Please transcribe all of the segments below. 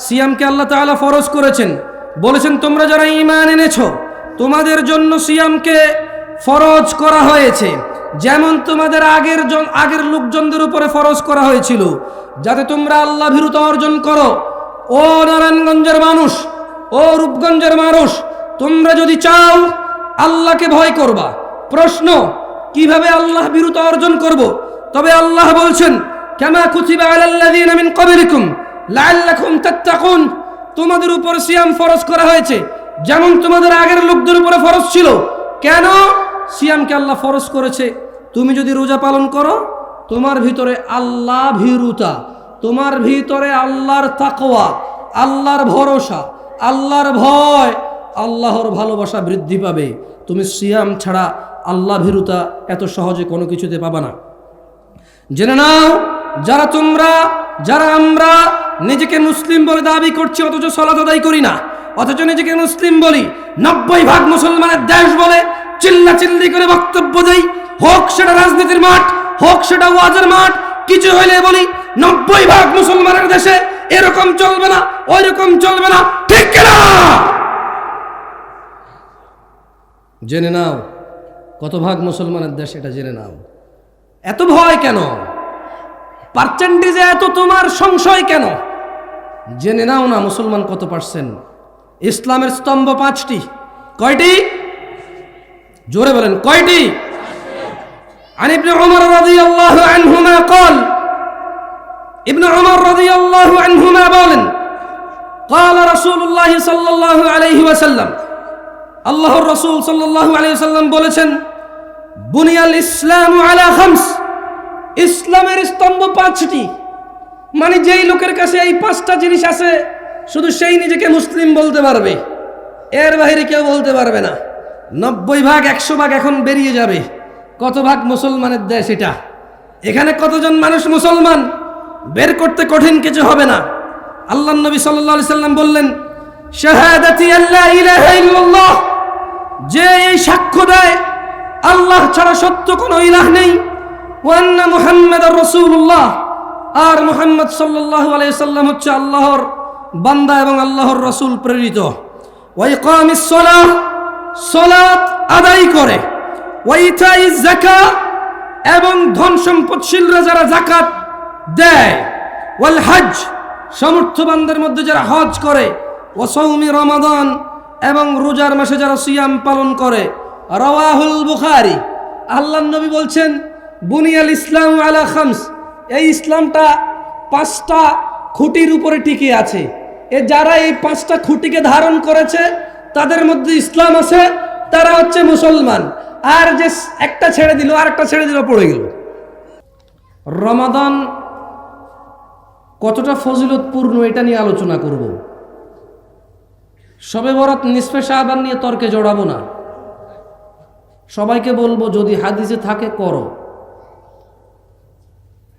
সিয়ামকে আল্লাহ তাআলা ফরজ করেছেন, বলেছেন তোমরা যারা ঈমান এনেছো তোমাদের জন্য সিয়ামকে ফরজ করা হয়েছে, যেমন তোমাদের আগের লোকজনদের উপরে ফরজ করা হয়েছিল, যাতে তোমরা আল্লাহ ভীরুতা অর্জন করো। ও নারায়ণগঞ্জের মানুষ, ও রূপগঞ্জের মানুষ, তোমরা যদি চাও আল্লাহকে ভয় করবা, প্রশ্ন কিভাবে আল্লাহ ভীরুতা অর্জন করব? তবে আল্লাহ বলছেন কামা কুতিবা আলাল্লাযীনা মিন ক্বাবলিকুম লাআল্লাকুম তাত্তাকুন, তোমাদের উপর সিয়াম ফরজ করা হয়েছে যেমন তোমাদের আগের লোকদের উপরে ফরজ ছিল। কেন সিয়ামকে আল্লাহ ফরজ করেছে? তুমি যদি রোজা পালন করো, তোমার ভিতরে আল্লাহ ভীরুতা, তোমার ভিতরে আল্লাহর তাকওয়া, আল্লাহর ভরসা, আল্লাহর ভয়, আল্লাহর ভালোবাসা বৃদ্ধি পাবে। তুমি সিয়াম ছাড়া আল্লাহ ভীরুতা এত সহজে কোনো কিছুতে পাবা না। জেনে নাও, যারা আমরা নিজেকে মুসলিম বলে দাবি করছি অথচ সালাত আদায় করি না, অথচ নিজেকে মুসলিম বলি, 90% মুসলমানের দেশ বলে চিল্লাচিল্লি করে বক্তব্য দেই, হোক সেটা রাজনীতির মাঠ, হোক সেটা ওয়াজের মাঠ, কিছু হইলে বলি 90% মুসলমানের দেশে এরকম চলবে না, ওই রকম চলবে না, ঠিক কিনা? জেনে নাও কত ভাগ মুসলমানের দেশ, এটা জেনে নাও। এত ভয় কেন? পার্সেন্টেজে এত তোমার সংশয় কেন? জেনে নাও না মুসলমান কত পার্সেন্ট। ইসলামের স্তম্ভ 5টি। কয়টি? জোরে বলেন, কয়টি? عن ابن عمر رضي الله عنهما قال, ابن عمر رضي الله عنهما বলেন, قال رسول الله صلى الله عليه وسلم, আল্লাহর রাসূল সাল্লাল্লাহু আলাইহি ওয়াসাল্লাম বলেছেন, বুনিয়াল ইসলামু আলা খামস, ইসলামের স্তম্ভ 5টি। মানে যেই লোকের কাছে এই 5টা জিনিস আছে শুধু সেই নিজেকে মুসলিম বলতে পারবে, এর বাইরে কেউ বলতে পারবে না। 90% 100% এখন বেরিয়ে যাবে। কত ভাগ মুসলমানের দেশ এটা? এখানে কতজন মানুষ মুসলমান বের করতে কঠিন কিছু হবে না। আল্লাহর নবী সাল্লাল্লাহু আলাইহি সাল্লাম বললেন, শাহাদাতি আল্লা ইলাহা ইল্লাল্লাহ, যে এই সাক্ষ্য দেয় আল্লাহ ছাড়া সত্য কোনো ইলাহ নেই, ওয়া আন্না মুহাম্মাদুর রাসূলুল্লাহ, আর মুহাম্মদ সাল্লাল্লাহু আলাইহি সাল্লাম হচ্ছে আল্লাহর বান্দা এবং আল্লাহর রাসূল প্রেরিত। ওয়া ইকামিস সালাহ, সালাত আদায় করে, ওয়া ইতাইজ যাকাত, এবং ধন সম্পদশীলরা যারা যাকাত দেয়, ওয়াল হজ, সমর্থবানদের মধ্যে যারা হজ করে, ওয়া সাওমি রমাদান, এবং রোজার মাসে যারা সিয়াম পালন করে। রাওয়াহুল বুখারী। আল্লাহর নবী বলছেন, বুনিয়াল ইসলামু আলা খামস, এই ইসলামটা 5টা খুঁটির উপরে টিকে আছে। যারা এই 5টা খুঁটিকে ধারণ করেছে তাদের মধ্যে ইসলাম আছে, তারা হচ্ছে মুসলমান। আর যে একটা ছেড়ে দিল, আর একটা ছেড়ে দিল, পড়ে গেল। রমাদান কতটা ফজিলতপূর্ণ এটা নিয়ে আলোচনা করব। শবে বরাত, নিসফে শাবান নিয়ে তর্কে জড়াবো না। সবাইকে বলবো যদি হাদিসে থাকে করো,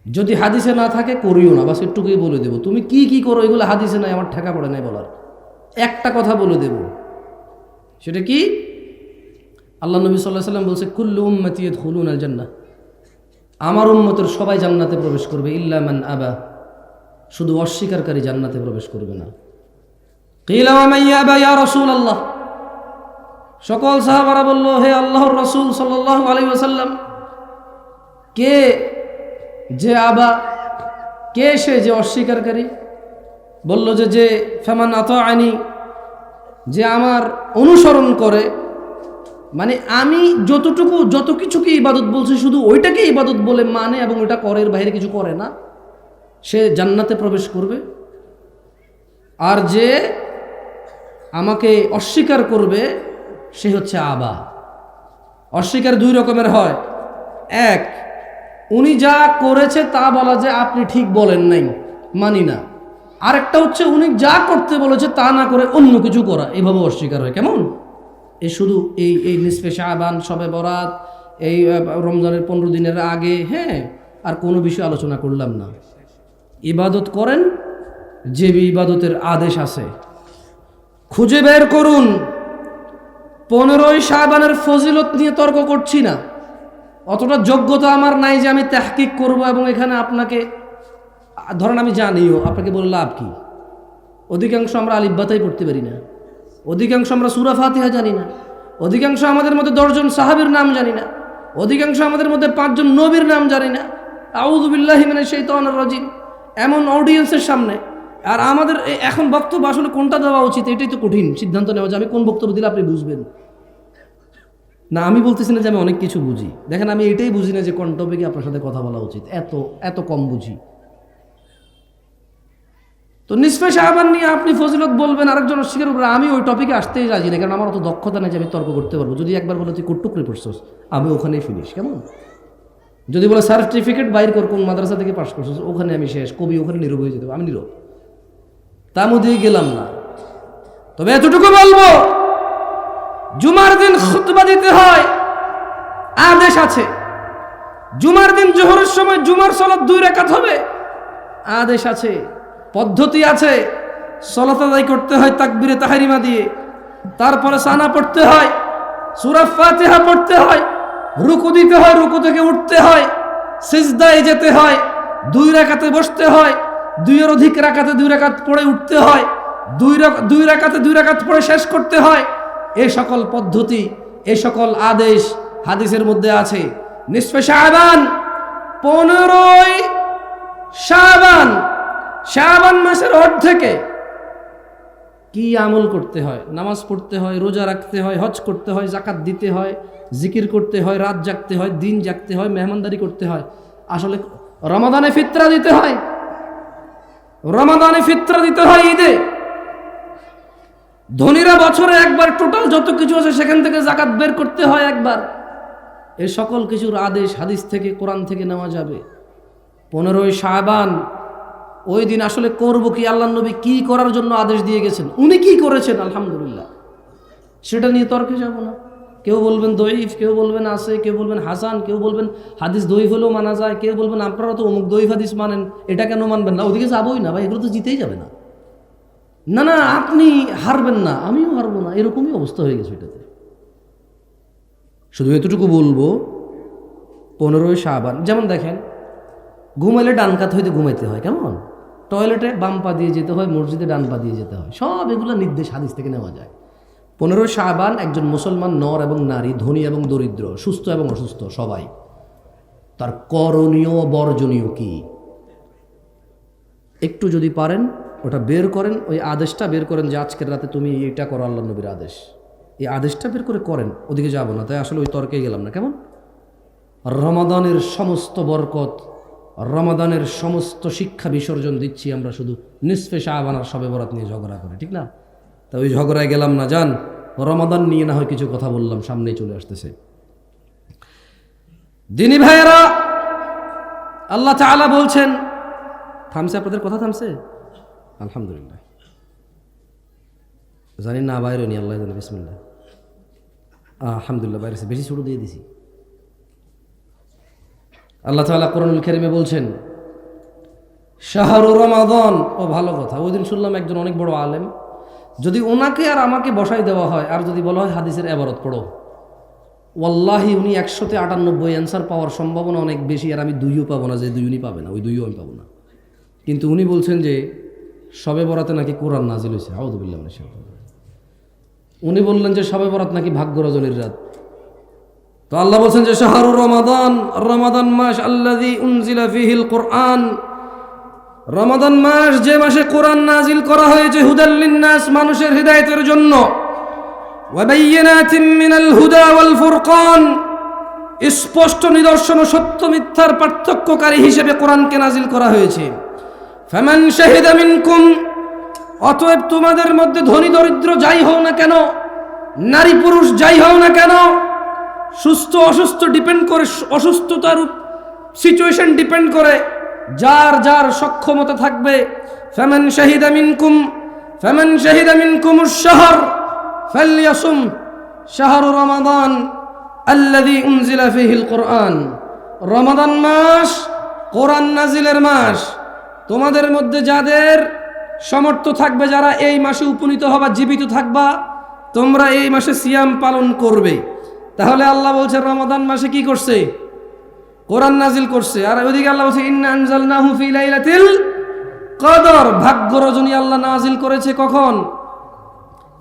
যদি হাদিসে না থাকে করিও না। বাস একটুকুই বলে দেবো। তুমি কি কি করো এগুলো হাদিসে নাই, আমার ঠেকা পড়ে নাই বলার। একটা কথা বলে দেব, সেটা কি? আল্লাহ নবী সাল্লাল্লাহু আলাইহি ওয়াসাল্লাম বলছে, কুল্লু উম্মতি ইয়াদখুলুনাল জান্নাহ, আমার উম্মতের সবাই জান্নাতে প্রবেশ করবে, ইল্লা মান আবা, শুধু অস্বীকারী জান্নাতে প্রবেশ করবে না। কিলা ওয়া মান ইয়াবা ইয়া রাসূলুল্লাহ, সকল সাহাবারা বলল, হে আল্লাহর রাসূল সাল্লাল্লাহু আলাইহি ওয়াসাল্লাম, কে যে আবা, কে সে যে অস্বীকারী? বলল যে ফামান আতাআনি, যে আমার অনুসরণ করে, মানে আমি যত কিছুকে ইবাদত বলছি শুধু ওইটাকে ইবাদত বলে মানে এবং ওইটা করে, এর বাইরে কিছু করে না, সে জান্নাতে প্রবেশ করবে। আর যে আমাকে অস্বীকার করবে সে হচ্ছে আবা। অস্বীকার 2 রকমের হয়। এক, উনি যা করেছে তা বলা যে আপনি ঠিক বলেন নাই, মানি না। আরেকটা হচ্ছে উনি যা করতে বলেছে তা না করে অন্য কিছু করা, এভাবে অস্বীকার হয়। কেমন? এই শুধু এই নিসফে শাবান, শবে বরাত, এই রমজানের 15 দিনের আগে, হ্যাঁ, আর কোনো বিষয় আলোচনা করলাম না। ইবাদত করেন, যে ইবাদতের আদেশ আছে খুঁজে বের করুন। 15ই শাবানের ফজিলত নিয়ে তর্ক করছি না, অতটা যোগ্যতা আমার নাই যে আমি তাহকিক করব এবং এখানে আপনাকে, ধরেন আমি জানিও, আপনাকে বলে লাভ কি? অধিকাংশ আমরা আলিফ বাতাই পড়তে পারি না, অধিকাংশ আমরা সূরা ফাতিহা জানি না, অধিকাংশ আমাদের মধ্যে 10 জন সাহাবীর নাম জানি না, অধিকাংশ আমাদের মধ্যে 5 জন নবীর নাম জানি না। আউযু বিল্লাহি মিনাশ শাইতানির রাজিম, এমন অডিয়েন্সের সামনে। আর আমাদের এখন বক্তব্য আসলে কোনটা দেওয়া উচিত এটাই তো কঠিন সিদ্ধান্ত নেওয়া, যে আমি কোন বক্তব্য দিলে আপনি বুঝবেন। না, আমি বলতেছি না যে আমি অনেক কিছু বুঝি, দেখেন আমি এটাই বুঝি না যে কোন টপিকে আপনার সাথে কথা বলা উচিত, এত কম বুঝি। তো নিসফে শাবান নিয়ে আপনি ফজিলত বলবেন, আরেকজন অস্বীকার করবেন, আমি ওই টপিকে আসতেই রাজি না, কারণ আমার অত দক্ষতা নেই যে আমি তর্ক করতে পারবো। যদি একবার বলে তুই কুটুকরি পড়ছস, আমি ওখানেই ফিনিশ, কেমন? যদি বলে সার্টিফিকেট বাইর কর কোন মাদ্রাসা থেকে পাস করছস, ওখানে আমি শেষ, কবি ওখানে নীরব হয়ে যেতে, আমি নীরব, তার মধ্যেই গেলাম না। তবে এতটুকু বলবো, জুমার দিন খুতবা দিতে হয়, আদেশ আছে। জুমার দিন জোহরের সময় জুমার সালাত 2 রাকাত হবে, আদেশ আছে, পদ্ধতি আছে। সালাত আদায় করতে হয় তাকবীরে তাহরিমা দিয়ে, তারপরে সানা পড়তে হয়, সূরা ফাতিহা পড়তে হয়, রুকু দিতে হয়, রুকু থেকে উঠতে হয়, সিজদায় যেতে হয়, 2 রাকাতে বসতে হয়, 2 এর অধিক রাকাতে 2 রাকাত পড়ে উঠতে হয়, 2 রাকাতে 2 রাকাত পড়ে শেষ করতে হয়। এই সকল পদ্ধতি, এই সকল আদেশ হাদিসের মধ্যে আছে। নিসফে শাবান, 15ই শাবান, শাবান মাসের অর্ধেকে কি আমল করতে হয়? নামাজ পড়তে হয়, রোজা রাখতে হয়, হজ করতে হয়, যাকাত দিতে হয়, জিকির করতে হয়, রাত জাগতে হয়, দিন জাগতে হয়, মেহমানদারি করতে হয়। আসলে রমাদানে ফিতরা দিতে হয়, রমাদানে ফিতরা দিতে হয় ঈদে। ধনীরা বছরে একবার টোটাল যত কিছু আছে সেখান থেকে যাকাত বের করতে হয় একবার। এই সকল কিছুর আদেশ হাদিস থেকে, কোরআন থেকে নেওয়া যাবে। 15ই শাবান, ওই দিন আসলে করব কি, আল্লাহর নবী কি করার জন্য আদেশ দিয়ে গেছেন, উনি কি করেছেন আলহামদুলিল্লাহ, সেটা নিয়ে তর্কে যাব না। কেউ বলবেন দঈফ, কেউ বলবেন আছে, কেউ বলবেন হাসান, কেউ বলবেন হাদিস দঈফ হলেও মানা যায়, কেউ বলবেন আপনারা তো অমুক দঈফ হাদিস মানেন, এটা কেন মানবেন না? ওদিকে যাবোই না ভাই, এগুলো তো জিতেই যাবে না। না না, আপনি হারবেন না, আমিও হারবো না, এরকমই অবস্থা হয়ে গেছে এটাতে। শুধু এতটুকু বলবো, 15ই শাবান, যেমন দেখেন ঘুমাইলে ডান কাত হইতে ঘুমাইতে হয়, কেমন? টয়লেটে বাম পা দিয়ে যেতে হয়, মসজিদে ডান পা দিয়ে যেতে হয়, সব এগুলো নির্দেশ হাদিস থেকে নেওয়া যায়। 15ই শাবান একজন মুসলমান, নর এবং নারী, ধনী এবং দরিদ্র, সুস্থ এবং অসুস্থ, সবাই তার করণীয় বর্জনীয় কি একটু যদি পারেন ওটা বের করেন, ওই আদেশটা বের করেন যে আজকের রাতে তুমি এটা করো, আল্লাহ নবীর আদেশ, এই আদেশটা বের করে করেন, ওদিকে যাব না। তাই আসলে ওই তর্কে গেলাম না, কেমন? রমাদানের সমস্ত বরকত, রমাদানের সমস্ত শিক্ষা বিসর্জন দিচ্ছি আমরা শুধু নিসফে শাবান আর শবে বরাত নিয়ে ঝগড়া করে, ঠিক না? তা ওই ঝগড়ায় গেলাম না, যান রমাদান নিয়ে না হয় কিছু কথা বললাম, সামনেই চলে আসতেছে। দিনী ভাইয়েরা, আল্লাহ তাআলা বলছেন, থামছে আপনাদের কথা, থামছে আলহামদুলিল্লাহ, জানি না বাইরে নি, আল্লাহ জানে, বিসমিল্লাহ, আলহামদুলিল্লাহ বাইরে বেশি ছোট দিয়ে দিছি। আল্লাহ তাআলা কোরআনুল কারীমে বলছেন শাহরু রমাদান, ও ভালো কথা। ওই দিন শুনলাম একজন অনেক বড় আলেম, যদি ওনাকে আর আমাকে বসাই দেওয়া হয় আর যদি বলা হয় হাদিসের ইবারত পড়ো, ওয়াল্লাহি উনি 100তে 98 অ্যান্সার পাওয়ার সম্ভাবনা অনেক বেশি, আর আমি 2ও পাবো না, যে 2 উনি পাবে না, ওই 2ও আমি পাবো না। কিন্তু উনি বলছেন যে শবে বরাতে নাকি কোরআন নাজিল হয়েছে, আউযু বিল্লাহি মিনাশ শাইতানির রাজিম। উনি বললেন যে শবে বরাত নাকি ভাগ্য রজনীর রাত। তো আল্লাহ বলছেন যে শাহরু রমাদান, রমাদান মাস আল্লাযী উনজিলা ফীহিল কুরআন, রমাদান মাস যে মাসে কোরআন নাজিল করা হয়েছে, হুদাল লিন্নাস, মানুষের হিদায়াতের জন্য, ওয়া বায়্যিনাতিন মিনাল হুদা ওয়াল ফুরকান, স্পষ্ট নিদর্শন ও সত্য মিথ্যার পার্থক্যকারী হিসেবে কোরআনকে নাজিল করা হয়েছে। ফামান শাহিদা মিনকুম, অতএব তোমাদের মধ্যে ধনী দরিদ্র যাই হও না কেন, নারী পুরুষ যাই হও না কেন, সুস্থ অসুস্থ ডিপেন্ড করে, অসুস্থতার সিচুয়েশন ডিপেন্ড করে, যার যার সক্ষমতা থাকবে। ফামান শাহিদা মিনকুমুশ শাহর ফালইয়াসুম শাহরু রমাদান আল্লাযী উনজিলা ফীহিল কুরআন, রমাদান মাস কোরআন নাজিলের মাস। তোমাদের মধ্যে যাদের সামর্থ্য থাকবে, যারা এই মাসে উপনীত হবা, জীবিত থাকবা, তোমরা এই মাসে সিয়াম পালন করবে। তাহলে আল্লাহ বলছে রমাদান মাসে কি করছে? কোরআন নাজিল করছে। আর ওইদিকে আল্লাহ বলছে ইন্না আনজালনাহু ফি লাইলাতিল কদর, ভাগ্য রজনী আল্লাহ নাজিল করেছে কখন?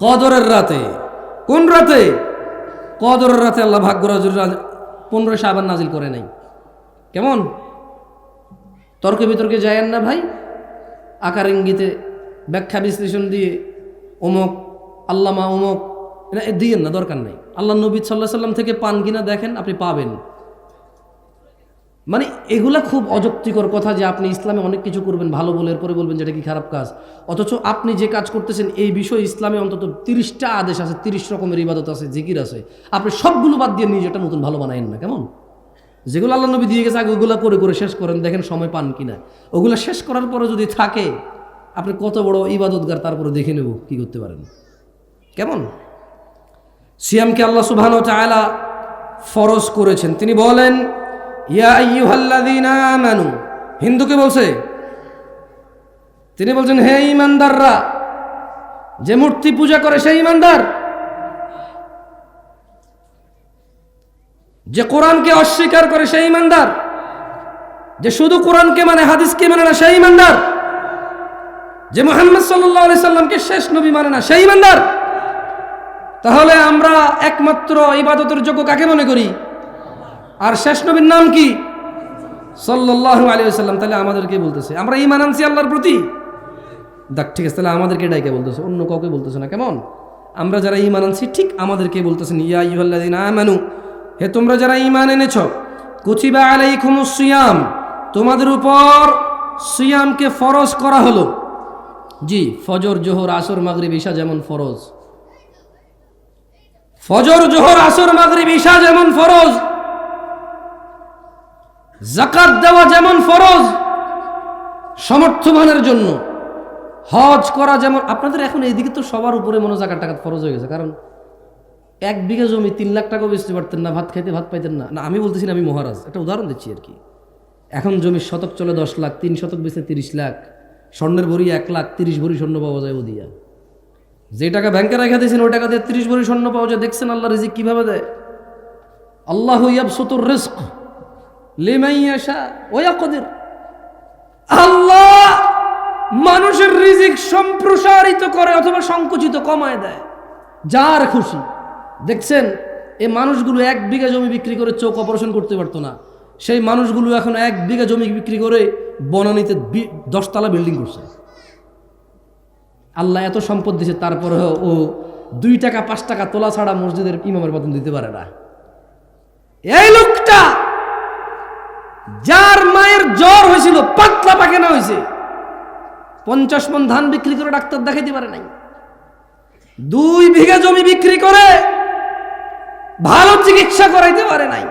কদরের রাতে। কোন রাতে? কদরের রাতে আল্লাহ ভাগ্য রজনী 15 শাবান নাজিল করে নাই। কেমন? তর্কে বিতর্কে যায়েন না ভাই, আকার ইঙ্গিতে ব্যাখ্যা বিশ্লেষণ দিয়ে অমুক আল্লামা অমুক এটা দিয়েন না, দরকার নাই। আল্লাহ নবী সাল্লাল্লাহু আলাইহি সাল্লাম থেকে পান কিনা দেখেন, আপনি পাবেন। মানে এগুলা খুব অযৌক্তিকর কথা যে আপনি ইসলামে অনেক কিছু করবেন ভালো বলে, এরপরে বলবেন যেটা কি খারাপ কাজ। অথচ আপনি যে কাজ করতেছেন এই বিষয়ে ইসলামে অন্তত 30টা আদেশ আছে, 30 রকমের ইবাদত আছে, জিকির আছে। আপনি সবগুলো বাদ দিয়ে নিজে একটা নতুন ভালো বানায়েন না। কেমন? যেগুলো আল্লাহ নবী দিয়ে গেছে আগে ওগুলো করে করে শেষ করেন, দেখেন সময় পান কিনা। ওগুলো শেষ করার পরে যদি থাকে আপনি কত বড় ইবাদতগার, তারপরে দেখে নেব কি করতে পারেন। কেমন? সিয়ামকে আল্লাহ সুবহানাহু ওয়া তাআলা ফরজ করেছেন। তিনি বলেন ইয়া আইয়ুহাল্লাযীনা আমানু, হিন্দুকে বলছে, তিনি বলছেন হে ঈমানদাররা, যে মূর্তি পূজা করে সেই ঈমানদার, যে কোরআনকে অস্বীকার করে সেই ঈমানদার, যে শুধু কোরআনকে মানে হাদিসকে মানে না সেই ঈমানদার, যে মুহাম্মদ সাল্লাল্লাহু আলাইহি সাল্লামকে শেষ নবী মানে না সেই ঈমানদার। তাহলে আমরা একমাত্র ইবাদতের যোগ্য কাকে মনে করি? আর শেষ নবীর নাম কি? সাল্লাল্লাহু আলাইহি ওয়াসাল্লাম। তাহলে আমাদেরকে বলতেছে আমরা ঈমান আনছি আল্লাহর প্রতি। দেখ ঠিক আছে, তাহলে আমাদেরকে ডাইকে বলতেছে, অন্য কাউকে বলতেছে না। কেমন? আমরা যারা ঈমান আনছি ঠিক আমাদেরকে বলতেছেন ইয়া আইয়ুহাল্লাযীনা আমানু, হে তোমরা যারা ঈমান এনেছো, কুতিবা আলাইকুমুস সিয়াম, তোমাদের উপর সিয়ামকে ফরজ করা হলো। জি, ফজর জোহর আসর মাগরিব ঈশা যেমন ফরজ, ফজর জোহর আসর মাগরিব ঈশা যেমন ফরজ, যাকাত দেওয়া যেমন ফরজ সমর্থবানের জন্য, হজ করা যেমন। আপনাদের এখন এইদিকে তো সবার উপরে মনে জাকাত টাকাত ফরজ হয়ে গেছে, কারণ 1 বিঘা জমি 3 লাখ টাকা বেচতে পারতেন না, ভাত খাইতে ভাত পাইতেন না। না আমি বলতেছি না, আমি মহারাজ, একটা উদাহরণ দিচ্ছি আর কি। এখন জমির শতক চলে 10 লাখ, 3 শতক বেচে 30 লাখ, স্বর্ণের ভরি 1 লাখ, 30 ভরি স্বর্ণ পাওয়া যায় ও দিয়া। যে টাকা ব্যাংকে রেখে দিয়েছেন ওই টাকা দিয়ে 30 ভরি স্বর্ণ পাওয়া যায়। দেখছেন আল্লাহ রিজিক কিভাবে দেয়? আল্লাহু ইয়াবসুতুর রিজক লিমান ইয়াশা ওয়া ইয়াকদির। আল্লাহ মানুষের রিজিক সম্প্রসারিত করে অথবা সংকুচিত কমায় দেয়, যার খুশি। দেখছেন এই মানুষগুলো 1 বিঘা জমি বিক্রি করে চোখ অপারেশন করতে পারতো না, সেই মানুষগুলো এখন 1 বিঘা জমি বিক্রি করে বনানীতে 10 তলা বিল্ডিং করছে। আল্লাহ এত সম্পদ দিয়েছে, তারপরেও ও 2 টাকা 5 টাকা তোলা ছাড়া মসজিদের ইমামের বেতন দিতে পারে না। এই লোকটা যার মায়ের জ্বর হয়েছিল, পাতলা পায়খানা হয়েছে, 50 মণ ধান বিক্রি করে ডাক্তার দেখাইতে পারে নাই, 2 বিঘা জমি বিক্রি করে ভালো চিকিৎসা করাইতে পারে নাই।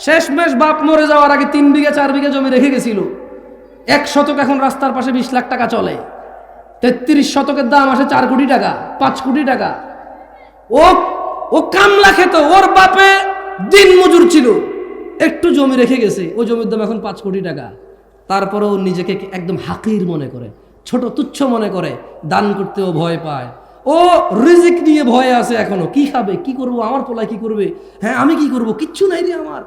শেষমেশ বাপ মরে যাওয়ার আগে 3 বিঘা 4 বিঘা জমি রেখে গেছিল। 1 শতক এখন রাস্তার পাশে 20 লাখ টাকা চলে। 33 শতকের দাম আসে 4 কোটি টাকা, 5 কোটি টাকা। ও কামলা খেত, ওর বাপে দিন মজুর ছিল, একটু জমি রেখে গেছে, ওই জমির দাম এখন 5 কোটি টাকা। তারপরেও নিজেকে একদম হাকির মনে করে, ছোট তুচ্ছ মনে করে, দান করতেও ভয় পায়। ও রিজিক নিয়ে ভয়ে আছে এখনো, কি খাবে, কি করবো, আমার পোলায় কি করবে, হ্যাঁ আমি কি করব, কিচ্ছু নাই রে আমার।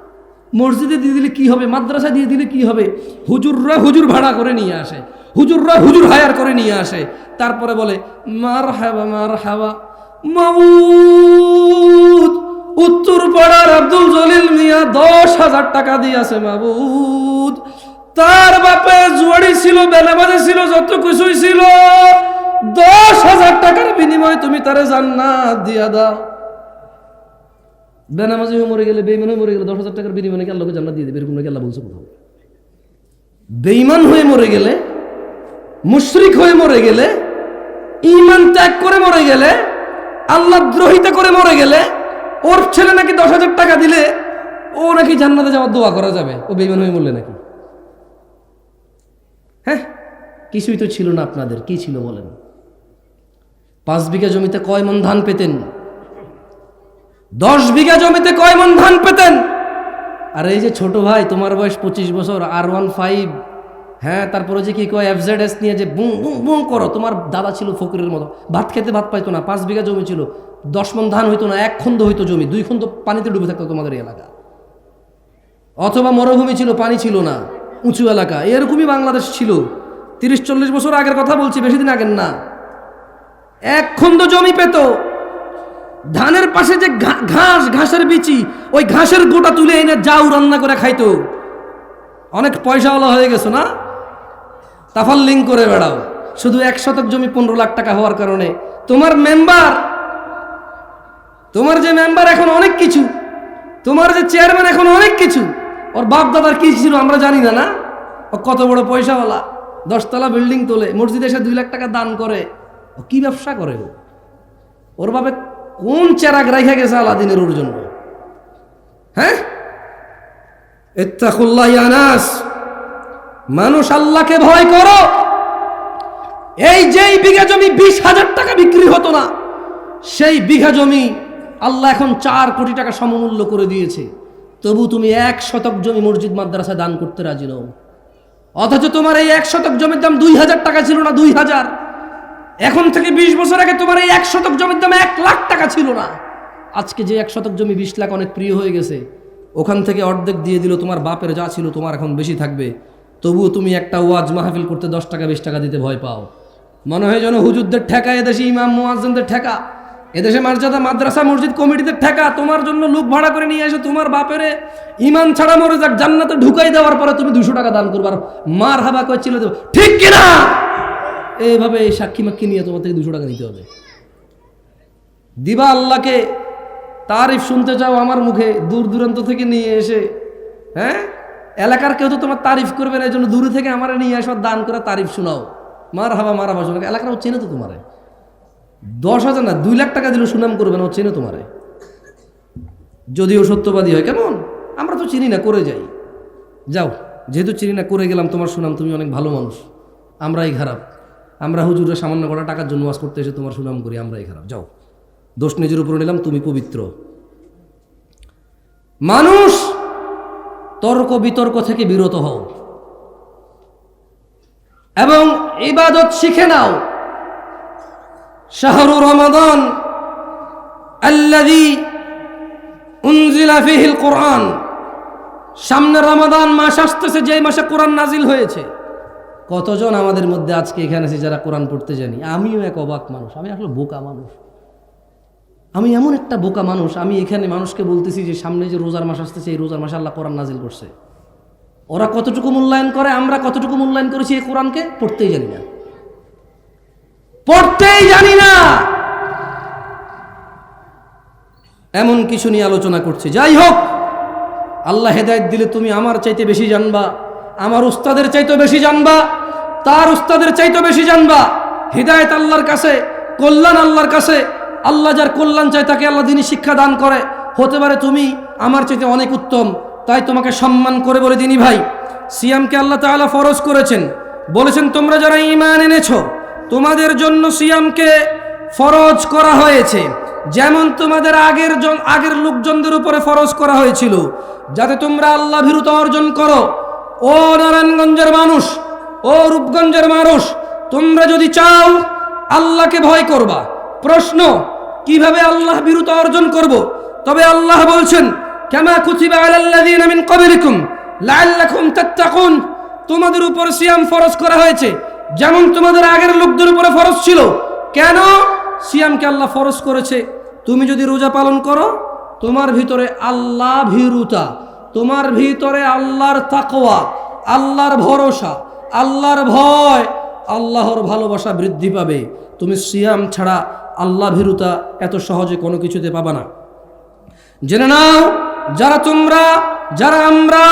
মসজিদে দিয়ে দিলে কি হবে, মাদ্রাসা দিয়ে দিলে কি হবে, হুজুররা হুজুর ভাড়া করে নিয়ে আসে, হুজুররা হুজুর হায়ার করে নিয়ে আসে, তারপরে বলে মারহাবা মারহাবা মাবুদ। উত্তর পাড়ার আব্দুল জলিল মিয়া 10,000 টাকা দিয়েছে মাবুদ। তার বাপে জুয়ারি ছিল, বেনামাজি ছিল, যত কিছুই ছিল, 10,000 টাকার বিনিময়ে তুমি তারে জান্নাত দিয়া দাও। বেনামাজি হয়ে মরে গেলে, বেঈমান হয়ে মরে গেলে 10,000 টাকার বিনিময়ে কি আল্লাহকে জান্নাত দিয়ে দেবে? এরকম নাকি আল্লাহ বলছে কোথাও? বেঈমান হয়ে মরে গেলে, মুশরিক হয়ে মরে গেলে, ঈমান ত্যাগ করে মরে গেলে, আল্লাহ দ্রোহিতা করে মরে গেলে ওর ছেলে নাকি 10,000 টাকা দিলে ও নাকি জান্নাতে যাওয়ার দোয়া করা যাবে? ও বেঈমান হয়ে মরলে নাকি? হ্যাঁ, কিছুই তো ছিল না আপনাদের। কি ছিল বলেন? 5 বিঘা জমিতে কয় মণ ধান পেতেন? 10 বিঘা জমিতে কয় মণ ধান পেতেন? আর এই যে ছোট ভাই, তোমার বয়স 25 বছর, R15, হ্যাঁ, তারপরে যে কি কয় FZS নিয়ে যে বুং বুং বুং করো, তোমার দাদা ছিল ফকিরের মতো, ভাত খেতে ভাত পাইতো না, 5 বিঘা জমি ছিল, 10 মণ ধান হইতো না, 1 খন্দ হইতো জমি, 2 খন্দ পানিতে ডুবে থাকতো তোমাদের এলাকা। অথবা মরুভূমি ছিল, পানি ছিল না, উঁচু এলাকা, এরকমই বাংলাদেশ ছিল। 30-40 বছর আগের কথা বলছি, বেশি দিন আগের না। এক খন্ড জমি পেত, ধানের পাশে যে ঘাসের বিচি, ওই ঘাসের গোটা তুলে এনে জাউ রান্না করে খাইতো। অনেক পয়সাওয়ালা হয়ে গেছো না, তাফাল্লিং করে বেড়াও। শুধু 1 শতক জমি 15 লাখ টাকা হওয়ার কারণে তোমার যে মেম্বার এখন অনেক কিছু, তোমার যে চেয়ারম্যান এখন অনেক কিছু। ওর বাপ দাদার কি ছিল আমরা জানি না, না? ও কত বড় পয়সাওয়ালা, 10 তলা বিল্ডিং তোলে, মসজিদে এসে 2 লাখ টাকা দান করে। ও কি ব্যবসা করে? ওর বাপে কোন চেরাগ রাইখা গেছে আলাদিনের ওর জন্য? হ্যাঁ, ইত্তাকুল্লাহ ইয়া নাস, মানুষ আল্লাহকে ভয় করো। এই যেই বিঘা জমি 20,000 টাকা বিক্রি হতো না, সেই বিঘা জমি আল্লাহ এখন 4 কোটি টাকা সমমূল্য করে দিয়েছে। তবু তুমি 1 শতক জমি মসজিদ মাদ্রাসা দান করতে রাজি নও। অথচ তোমার এই 1 শতক জমির দাম 2,000 টাকা ছিল না, 2,000। এখন থেকে 20 বছর আগে তোমার এই 1 শতক জমির দাম 1 লাখ টাকা ছিল না। আজকে যে 1 শতক জমি 20 লাখ অনেক প্রিয় হয়ে গেছে, ওখান থেকে অর্ধেক দিয়ে দিল। তোমার বাপের যা ছিল তোমার এখন বেশি থাকবে। তবুও তুমি একটা ওয়াজ মাহফিল করতে 10 টাকা 20 টাকা দিতে ভয় পাও। মনে হয় যেন হুজুরদের ঠেকা, এদেশে ইমাম মুয়াজ্জিনদের ঠেকা, এদেশে মর্যাদা মাদ্রাসা মসজিদ কমিটিদের ঠেকা। তোমার জন্য লোক ভাড়া করে নিয়ে এসে তোমার বাপের ইমান ছাড়া মরে যাক, জান্নাতে ঢুকাই দেওয়ার পরে তুমি 200 টাকা দান করবার মার হাবা করে ছিল দেবো, ঠিক কিনা? এইভাবে এই সাক্ষী মাক্ষী নিয়ে তোমার থেকে 200 টাকা নিতে হবে। দিবা আল্লাহকে তারিফ শুনতে চাও আমার মুখে, দূর দূরান্ত থেকে নিয়ে এসে, হ্যাঁ, এলাকার কেউ তো তোমার তারিফ করবে না, এই জন্য দূরে থেকে আমার নিয়ে এসে দান করে তারিফ শোনাও, মার হাবা শোনাও। এলাকার ও চেনে তো তোমারে, 10,000 না 2 লাখ টাকা দিলে সুনাম করবে না, ও চেনে তোমারে। যদিও সত্যবাদী হয়, কেমন আমরা তো চিনি না, করে যাই। যাও, যেহেতু চিনি না করে গেলাম, তোমার সুনাম, তুমি অনেক ভালো মানুষ, আমরাই খারাপ। আমরা হুজুরের সামান্য কটা টাকার জন্য ওয়াজ করতে এসে তোমার সুনাম করি, আমরাই খারাপ। যাও, দোষ নিজের উপরে নিলাম, তুমি পবিত্র। মানুষ তর্ক বিতর্ক থেকে বিরত হও এবং ইবাদত শিখে নাও। শাহরু রমাদান আল্লাযী উনজিলা ফীহিল কুরআন, সামনে রমাদান মাস আসতেছে, যে মাসে কোরআন নাজিল হয়েছে। কতজন আমাদের মধ্যে আজকে এখানে আছে যারা কোরআন পড়তে জানি? আমিও এক অবাক মানুষ, আমি আসলে বোকা মানুষ। আমি এমন একটা বোকা মানুষ, আমি এখানে মানুষকে বলতেছি যে সামনে যে রোজার মাস আসতেছে, এই রোজার মাসে আল্লাহ কোরআন নাজিল করছে। ওরা কতটুকু মূল্যায়ন করে, আমরা কতটুকু মূল্যায়ন করেছি এই কোরআনকে? পড়তেই জানি না, পড়তেই জানি না। এমন কিছু নিয়ে আলোচনা করছে। যাই হোক, আল্লাহ হেদায়েত দিলে তুমি আমার চাইতে বেশি জানবা, আমার উস্তাদের চাইতে বেশি জানবা, তার উস্তাদের চাইতে বেশি জানবা। হিদায়াত আল্লাহর কাছে, কল্যাণ আল্লাহর কাছে। আল্লাহ যার কল্যাণ চায় তাকে আল্লাহ দিনী শিক্ষা দান করে। হতে পারে তুমি আমার চাইতে অনেক উত্তম, তাই তোমাকে সম্মান করে বলে দিনী ভাই, সিয়ামকে আল্লাহ তাআলা ফরজ করেছেন। বলেছেন তোমরা যারা ঈমান এনেছো, তোমাদের জন্য সিয়ামকে ফরজ করা হয়েছে, যেমন তোমাদের আগের লোকজনদের উপরে ফরজ করা হয়েছিল, যাতে তোমরা আল্লাহ ভীরুতা অর্জন করো। ও নারায়ণগঞ্জের মানুষ, ও রূপগঞ্জের মানুষ, তোমরা যদি চাও আল্লাহকে ভয় করবা। প্রশ্ন, কিভাবে আল্লাহ ভীরুতা অর্জন করব? তবে আল্লাহ বলছেন, কামা কুতিবা আলাল্লাযীনা মিন ক্বাবলিকুম লাআল্লাকুম তাত্তাকুন, তোমাদের উপর সিয়াম ফরজ করা হয়েছে যেমন তোমাদের আগের লোকদের উপরে ফরজ ছিল। কেন সিয়ামকে আল্লাহ ফরজ করেছে? তুমি যদি রোজা পালন করো, তোমার ভিতরে আল্লাহ ভীরুতা, তোমার ভিতরে আল্লাহর তাকওয়া, আল্লাহর ভরসা, আল্লাহর ভয়, আল্লাহর ভালোবাসা বৃদ্ধি পাবে। তুমি সিয়াম ছাড়া আল্লাহ ভীরুতা এত সহজে কোনো কিছুতে পাবা না। জেনে নাও, যারা আমরা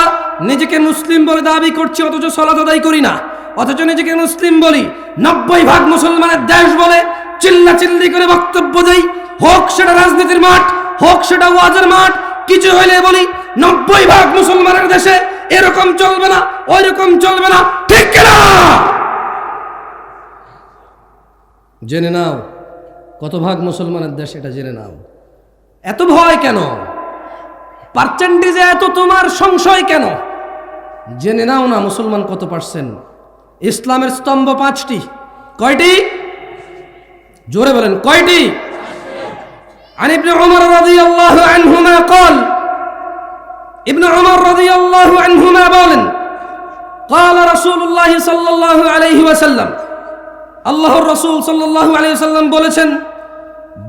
নিজেকে মুসলিম বলে দাবি করছি অথচ সালাত আদায় করি না, অথচ নিজেকে মুসলিম বলি, 90% মুসলমানের দেশ বলে চিল্লাচিল্লি করে বক্তব্য দেই, হোক সেটা রাজনীতির মাঠ, হোক সেটা ওয়াজের মাঠ, কিছু হইলে বলি 90% মুসলমানের দেশে এরকম চলবে না, ওই রকম চলবে না, ঠিক কিনা? জেনে নাও কত ভাগ মুসলমানের দেশ, এটা জেনে নাও। এত ভয় কেন? পার্সেন্টেজে এত তোমার সংশয় কেন? জেনে নাও না মুসলমান কত পার্সেন্ট। ইসলামের স্তম্ভ 5টি। কয়টি? জোরে বলেন, কয়টি? عن ابن عمر رضي الله عنهما قال, ابن عمر رضي الله عنهما বলেন, قال رسول الله صلى الله عليه وسلم আল্লাহর রাসূল সাল্লাল্লাহু আলাইহি ওয়াসাল্লাম বলেছেন,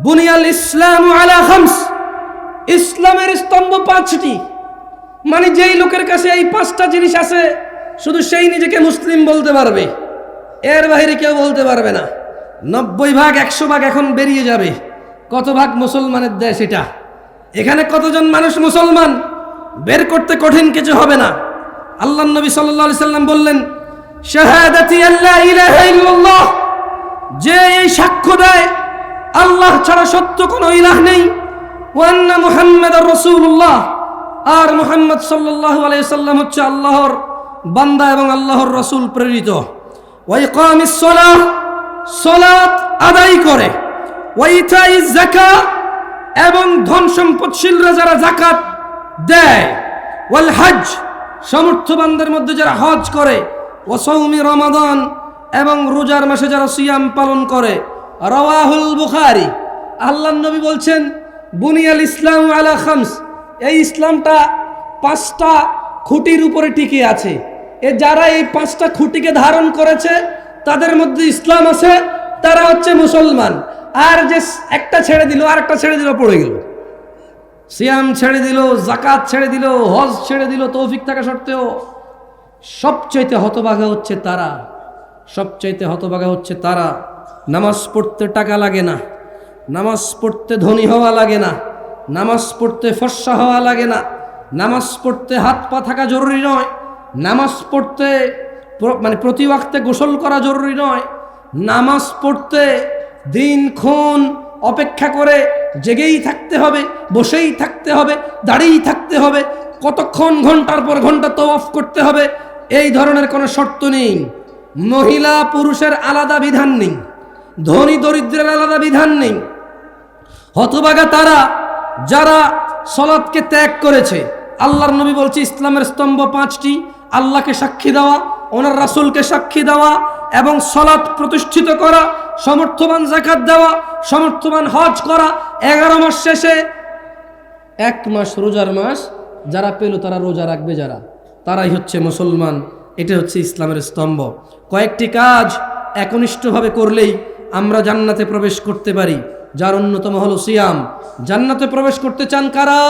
বুনিয়াল ইসলামু আলা খামস, ইসলামের স্তম্ভ পাঁচটি। মানে যেই লোকের কাছে এই পাঁচটা জিনিস আছে শুধু সেই নিজেকে মুসলিম বলতে পারবে, এর বাইরে কেউ বলতে পারবে না। 90 ভাগ 100 ভাগ এখন বেরিয়ে যাবে, কত ভাগ মুসলমানের দেশ এটা, এখানে কতজন মানুষ মুসলমান বের করতে কঠিন কিছু হবে না। আল্লাহর নবী সাল্লাল্লাহু আলাইহি সাল্লাম বললেন, শাহাদাতি আল্লা ইলাহা ইল্লাল্লাহ, যে এই সাক্ষ্য দেয় আল্লাহ ছাড়া সত্য কোনো ইলাহ নেই, ওয়া আন্না মুহাম্মাদুর রাসূলুল্লাহ, আর মুহাম্মদ সাল্লাল্লাহু আলাইহি সাল্লাম হচ্ছে আল্লাহর বান্দা এবং আল্লাহর রাসূল প্রেরিত। ওয়া ইকামিস সালাহ, সালাত আদায় করে, ওয়া ইতাইজ যাকাত, এবং ধন সম্পদশীলরা যারা যাকাত দেয়, ওয়াল হজ, সমর্থবানদের মধ্যে যারা হজ করে, ওয়া সাওমি রমাদান, এবং রোজার মাসে যারা সিয়াম পালন করে। রাওয়াহুল বুখারী। আল্লাহর নবী বলছেন, বুনিয়াল ইসলাম আলা খামস, এই ইসলামটা পাঁচটা খুঁটির উপরে টিকে আছে। যারা এই পাঁচটা খুঁটিকে ধারণ করেছে তাদের মধ্যে ইসলাম আছে, তারা হচ্ছে মুসলমান। আর যে একটা ছেড়ে দিল আর একটা ছেড়ে দিল পড়ে গেল, সিয়াম ছেড়ে দিল, যাকাত ছেড়ে দিল, হজ ছেড়ে দিল, তৌফিক থাকা সত্ত্বেও, সবচাইতে হতভাগা হচ্ছে তারা, সবচাইতে হতভাগা হচ্ছে তারা। নামাজ পড়তে টাকা লাগে না, নামাজ পড়তে ধনী হওয়া লাগে না, নামাজ পড়তে ফর্সা হওয়া লাগে না, নামাজ পড়তে হাত পা থাকা জরুরি নয়, নামাজ পড়তে মানে প্রতি ওয়াক্তে গোসল করা জরুরি নয়, নামাজ পড়তে দিনক্ষণ অপেক্ষা করে জেগেই থাকতে হবে, বসেই থাকতে হবে, দাঁড়িয়েই থাকতে হবে, কতক্ষণ ঘন্টার পর ঘন্টা তওয়াফ করতে হবে, এই ধরনের কোনো শর্ত নেই। মহিলা পুরুষের আলাদা বিধান নেই, ধনী দরিদ্রের আলাদা বিধান নেই। হতভাগা তারা যারা সালাতকে ত্যাগ করেছে। আল্লাহর নবী বলছে ইসলামের স্তম্ভ পাঁচটি, আল্লাহকে সাক্ষী দেওয়া, ওনার রাসূলকে সাক্ষী দেওয়া এবং সালাত প্রতিষ্ঠিত করা, সমর্থবান যাকাত দেওয়া, সমর্থবান হজ করা, 11 মাস শেষে 1 মাস রোজার মাস যারা পেল তারা রোজা রাখবে, যারা তারাই হচ্ছে মুসলমান। এটা হচ্ছে ইসলামের স্তম্ভ। কয়েকটি কাজ একনিষ্ঠভাবে করলেই আমরা জান্নাতে প্রবেশ করতে পারি, যার অন্যতম হলো সিয়াম। জান্নাতে প্রবেশ করতে চান কারা?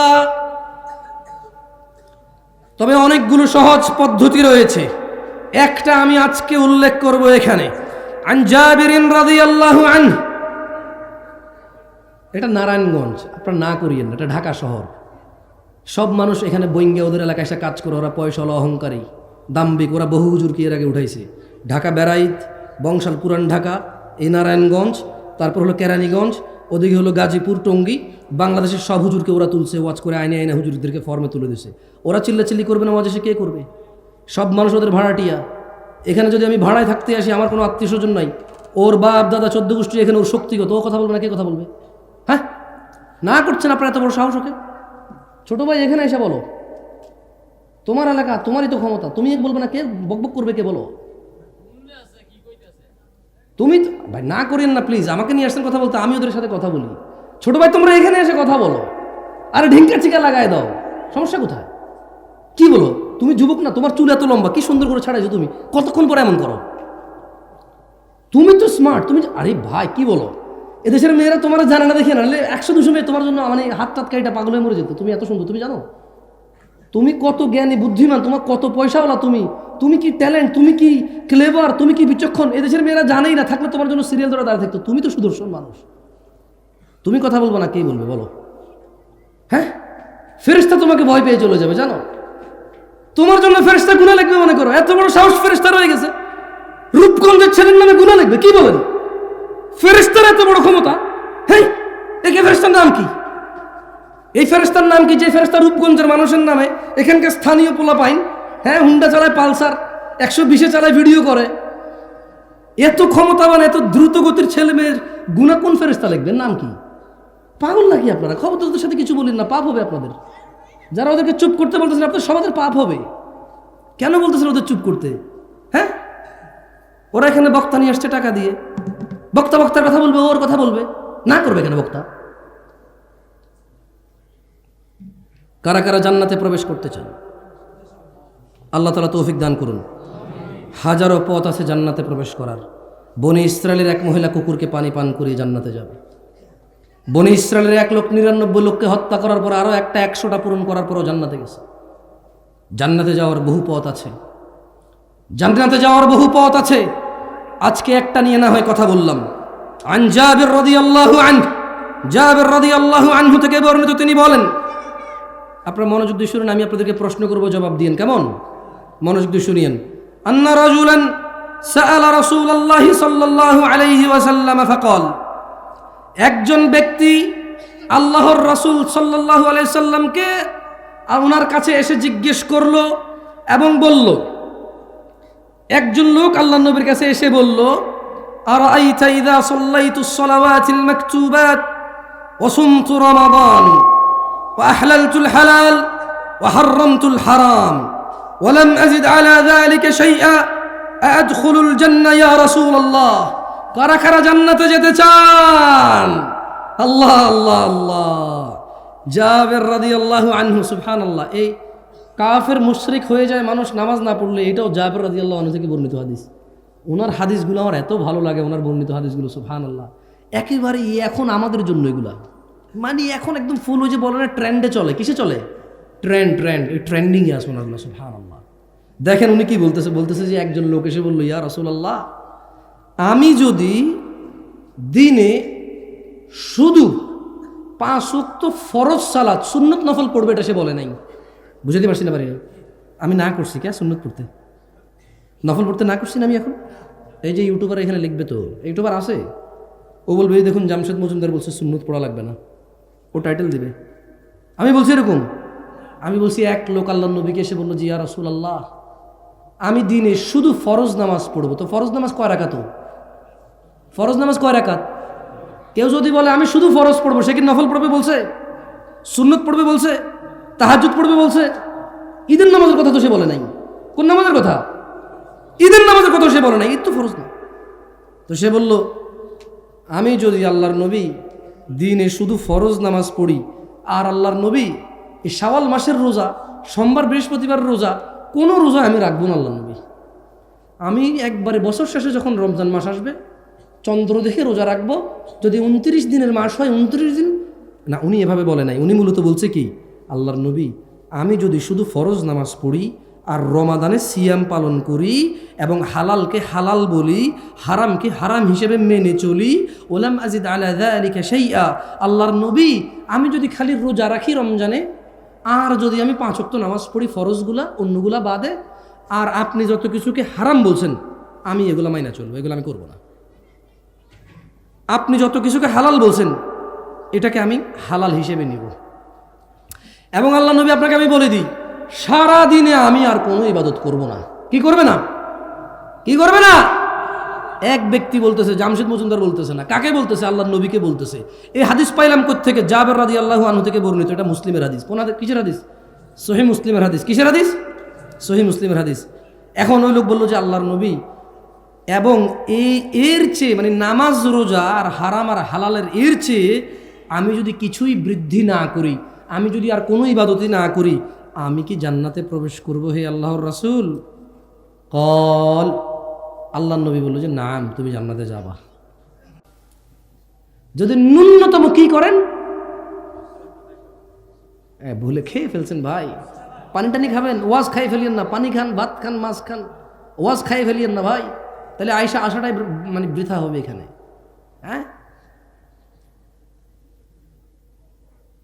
তবে অনেকগুলো সহজ পদ্ধতি রয়েছে, একটা আমি আজকে উল্লেখ করব এখানে। আন জাবিরিন রাদিয়াল্লাহু আনহু, এটা নারায়ণগঞ্জ, আপনারা না করিয়েন, এটা ঢাকা শহর। সব মানুষ এখানে বইঙ্গে ওদের এলাকায় এসে কাজ করে, ওরা পয়সাওয়ালা, অহংকারী, দাম্ভিক, ওরা বহু হুজুরকে এর আগে উঠাইছে। ঢাকা বেড়াইত, বংশাল, পুরান ঢাকা, এই নারায়ণগঞ্জ, তারপর হলো কেরানীগঞ্জ, ওদিকে হলো গাজীপুর, টঙ্গী, বাংলাদেশের সব হুজুরকে ওরা তুলছে, ওয়াজ করে আইনে আইনে হুজুরদেরকে ফর্মে তুলে দিছে। ওরা চিল্লাচিল্লি করবে না, ওয়াজ এসে কে করবে? সব মানুষ ওদের ভাড়াটিয়া। এখানে যদি আমি ভাড়ায় থাকতে আসি, আমার কোনো আত্মীয় স্বজন নাই, ওর বাপ দাদা 14 গোষ্ঠী এখানে, ওর শক্তিগত, ও কথা বলবে না, কে কথা বলবে? হ্যাঁ, না করছেন আপনার এত বড় সাহস ওকে? ছোট ভাই এখানে এসে বলো, তোমার এলাকা, তোমারই তো ক্ষমতা, তুমি বলবে না, কে বকবক করবে, কে বলো? তুমি ভাই না করেন না প্লিজ, আমাকে নিয়ে আসছেন কথা বলতে, আমি ওদের সাথে কথা বলি। ছোট ভাই তোমরা এখানে এসে কথা বলো, আরে ঢিঙ্কা চিকা লাগায় দাও, সমস্যা কোথায়? কি বলো? তুমি যুবক না, তোমার চুল এত লম্বা, কি সুন্দর করে ছাড়াইছো তুমি, কতক্ষণ পরে এমন করো? তুমি তো স্মার্ট, তুমি, আরে ভাই কি বলো? এদেশের মেয়েরা তোমার জানে না, দেখে না, 100-200 মেয়ে তোমার জন্য মানে হাত টাত কাইটা পাগল হয়ে মরে যেত। তুমি এত সুন্দর, তুমি জানো তুমি কত জ্ঞানী বুদ্ধিমান, তোমার কত পয়সাওয়ালা, তুমি কি ট্যালেন্ট, তুমি কি ক্লেভার, তুমি কি বিচক্ষণ, এদেশের মেয়েরা জানেই না, থাকলে তোমার জন্য সিরিয়াল ধরে দাঁড়িয়ে থাকতো। তুমি তো সুদর্শন মানুষ, তুমি কথা বলবো না, কে বলবে বলো? হ্যাঁ, ফেরেশতা তোমাকে ভয় পেয়ে চলে যাবে, জানো? তোমার জন্য ফেরেশতা গুনাহ লিখবে মনে করো, এত বড় সাহস ফেরেশতা রয়ে গেছে, রূপগঞ্জের ছেলের নামে গুনাহ লিখবে, কি বলেন? ফেরেশতার এত বড় ক্ষমতা? হ্যাঁ, একে ফেরেশতার নাম কি? এই ফেরেশতার নাম কি যে ফেরেশতা রূপগঞ্জের মানুষের নামে, এখানকার স্থানীয় পোলা পাইন, হ্যাঁ, হুন্ডা চালায়, পালসার 120-এ চালায়, ভিডিও করে, এত ক্ষমতাবান, এত দ্রুত গতির ছেলে মেয়ের গুনাহ কোন ফেরেশতা লিখবেন? নাম কি? পাগল নাকি আপনারা? খবর তো ওদের সাথে কিছু বলেন না, পাপ হবে আপনাদের। যারা ওদেরকে চুপ করতে বলতেছেন, আপনাদের সমাজের পাপ হবে। কেন বলতেছেন ওদের চুপ করতে? হ্যাঁ, ওরা এখানে বক্তা নিয়ে আসছে টাকা দিয়ে, বক্তার কথা বলবে, ওর কথা বলবে, না করবে কেন বক্তা? কারা কারা জান্নাতে প্রবেশ করতে চান? আল্লাহ তাআলা তৌফিক দান করুন। হাজারো পথ আছে জান্নাতে প্রবেশ করার। বনি ইসরায়েলের এক মহিলা কুকুরকে পানি পান করিয়ে জান্নাতে যাবে। বনি ইসরায়েলের 1 লোক 99 লোককে হত্যা করার পর আরও একটা 100টা পূরণ করার পরও জান্নাতে গেছে। জান্নাতে যাওয়ার বহু পথ আছে, জান্নাতে যাওয়ার বহু পথ আছে। আজকে একটা নিয়ে না হয় কথা বললাম। আন জাবির রাদিয়াল্লাহু আনহু, জাবির রাদিয়াল্লাহু আনহু থেকে বর্ণিত, তিনি বলেন, আপনারা মনোযোগ দিয়ে শুনুন, আমি আপনাদেরকে প্রশ্ন করব, জবাব দিন, কেমন? মনোযোগ দিয়ে শুনিয়েন। আন্না রাজুলান সাআলা রাসূলুল্লাহি সাল্লাল্লাহু আলাইহি ওয়াসাল্লাম ফাকাল, একজন ব্যক্তি আল্লাহর রাসূল সাল্লাল্লাহু আলাইহি সাল্লামকে ওনার কাছে এসে জিজ্ঞেস করলো এবং বলল, একজন লোক আল্লাহর নবীর কাছে এসে বলল, আরাআইতা ইযা সাল্লাইতুস সালাওয়াতিল মাকতুবাত ওয়া সুমতু রমাদান ওয়া আহলালতুল হালাল ওয়া হাররামতুল হারাম ওয়া লাম আযিদ আলা যালিকা শাইআ আদখুলুল জান্নাহ ইয়া রাসূলুল্লাহ। কারা কারা জান্নাতে যেতে চান? আল্লাহ আল্লাহ আল্লাহ। জাবের রাদিয়াল্লাহু আনহু, সুবহানাল্লাহ। এই কাফের মুশরিক হয়ে যায় মানুষ নামাজ না পড়লে, এটাও জাবের রাদিয়াল্লাহু আনহু থেকে বর্ণিত হাদিস। ওনার হাদিসগুলো আমার এত ভালো লাগে, ওনার বর্ণিত হাদিসগুলো, সুবহানাল্লাহ। একেবারে এখন আমাদের জন্য এগুলা, মানে এখন একদম ফুল, ওই যে বলে না ট্রেন্ডে চলে। কিসে চলে? ট্রেন্ড, এই ট্রেন্ডিংয়ে আছে ওনারগুলো, সুবহানাল্লাহ। দেখেন উনি কি বলতেছে যে একজন লোক এসে বলল, ইয়া রাসূলুল্লাহ, আমি যদি দিনে শুধু 5 ওয়াক্ত ফরজ সালাত, সুন্নত নফল পড়বে, এটা সে বলে নাই। বুঝাতে পারছি না? পারি আমি না করছি কে সুন্নত পড়তে, নফল পড়তে না করছি না আমি। এখন এই যে ইউটিউবার এখানে লিখবে, তো ইউটিউবার আছে, ও বলবে এই দেখুন জামশেদ মজুমদার বলছে সুন্নত পড়া লাগবে না, ও টাইটেল দিবে। আমি বলছি এরকম, আমি বলছি এক লোক আল্লাহর নবীকে এসে বললো, জি ইয়া রাসূলুল্লাহ, আমি দিনে শুধু ফরজ নামাজ পড়বো। তো ফরজ নামাজ কয় রাকাত? ফরজ নামাজ কয় রাকাত? কেউ যদি বলে আমি শুধু ফরজ পড়বো, সে কি নফল পড়বে বলছে? সুন্নত পড়বে বলছে? তাহাজ্জুদ পড়বে বলছে? ঈদের নামাজের কথা তো সে বলে নাই। কোন নামাজের কথা? ঈদের নামাজের কথা সে বলে নাই, ঈদ তো ফরজ না। তো সে বলল, আমি যদি আল্লাহর নবী দিনে শুধু ফরজ নামাজ পড়ি, আর আল্লাহর নবী এই শাওয়াল মাসের রোজা, সোমবার বৃহস্পতিবার রোজা, কোনো রোজা আমি রাখবো না আল্লাহর নবী। আমি একবারে বছর শেষে যখন রমজান মাস আসবে, চন্দ্র দেখে রোজা রাখবো। যদি 29 দিনের মাস হয় 29 দিন না। উনি এভাবে বলে নাই, উনি মূলত বলছে কি, আল্লাহর নবী, আমি যদি শুধু ফরজ নামাজ পড়ি আর রমাদানে সিয়াম পালন করি এবং হালালকে হালাল বলি, হারামকে হারাম হিসেবে মেনে চলি, ওলাম আজিদ আলা যালিকা শাইআ, আল্লাহর নবী, আমি যদি খালি রোজা রাখি রমজানে, আর যদি আমি 5 ওয়াক্ত নামাজ পড়ি ফরজগুলা, অন্যগুলা বাদে, আর আপনি যত কিছুকে হারাম বলছেন আমি এগুলা মাইনা চলবো, এগুলো আমি করবো না। আপনি যত কিছুকে হালাল বলছেন এটাকে আমি হালাল হিসেবে নিব। এবং আল্লাহ নবী, আপনাকে আমি বলে দিই, সারা দিনে আমি আর কোনো ইবাদত করব না। কি করবে না? কি করবে না? এক ব্যক্তি বলতেছে, জামশেদ মজুমদার বলতেছে না। কাকে বলতেছে? আল্লাহর নবীকে বলতেছে। এই হাদিস পাইলাম কোত্থেকে? জাবের রাদিয়াল্লাহু আনহু থেকে বর্ণিত। এটা মুসলিমের হাদিস। কোন হাদিস? কিসের হাদিস? সহিহ মুসলিমের হাদিস। কিসের হাদিস? সহিহ মুসলিমের হাদিস। এখন ওই লোক বলল যে আল্লাহর নবী, এবং এর চেয়ে, মানে নামাজ রোজা আর হারাম আর হালালের এর চেয়ে আমি যদি কিছুই বৃদ্ধি না করি, আমি যদি আর কোনো ইবাদতই না করি, আমি কি জান্নাতে প্রবেশ করব হে আল্লাহর রাসূল? কল, আল্লাহর নবী বলল যে নাম, তুমি জান্নাতে যাবা যদি ন্যূনতম কি করেন। ভুলে খেয়ে ফেলছেন ভাই, পানি টানি খাবেন, ওয়াজ খাই ফেলিয়েন না। পানি খান, ভাত খান, মাছ খান, ওয়াজ খাই ফেলিয়েন না ভাই, তাহলে আসাটাই মানে বৃথা হবে এখানে। হ্যাঁ,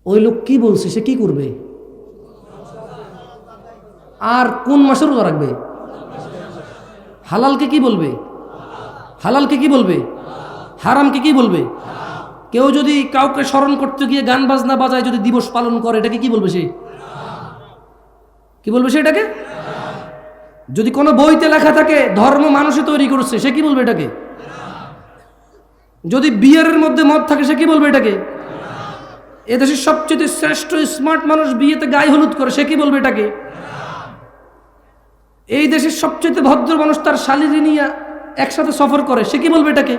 ওই লোক কি বলছে, সে কি করবে? আর কোন মাসে রোজা রাখবে? হালালকে কি বলবে? হালালকে কি বলবে? হারামকে কি বলবে? কেউ যদি কাউকে স্মরণ করতে গিয়ে গান বাজনা বাজায় যদি দিবস পালন করে, এটাকে কি বলবে? সে কি বলবে? সে এটাকে, যদি কোনো বইতে লেখা থাকে ধর্ম মানুষে তৈরি করছে, সে কি বলবে এটাকে? যদি বিয়ের মধ্যে মদ থাকে, সে কি বলবে এটাকে? এদেশের সবচেয়ে শ্রেষ্ঠ স্মার্ট মানুষ বিয়েতে গায়ে হলুদ করে, সে কি বলবে এটাকে? এই দেশের সবচেয়ে ভদ্র মানুষ তার শালীরি নিয়ে একসাথে সফর করে, সে কি বলবে এটাকে?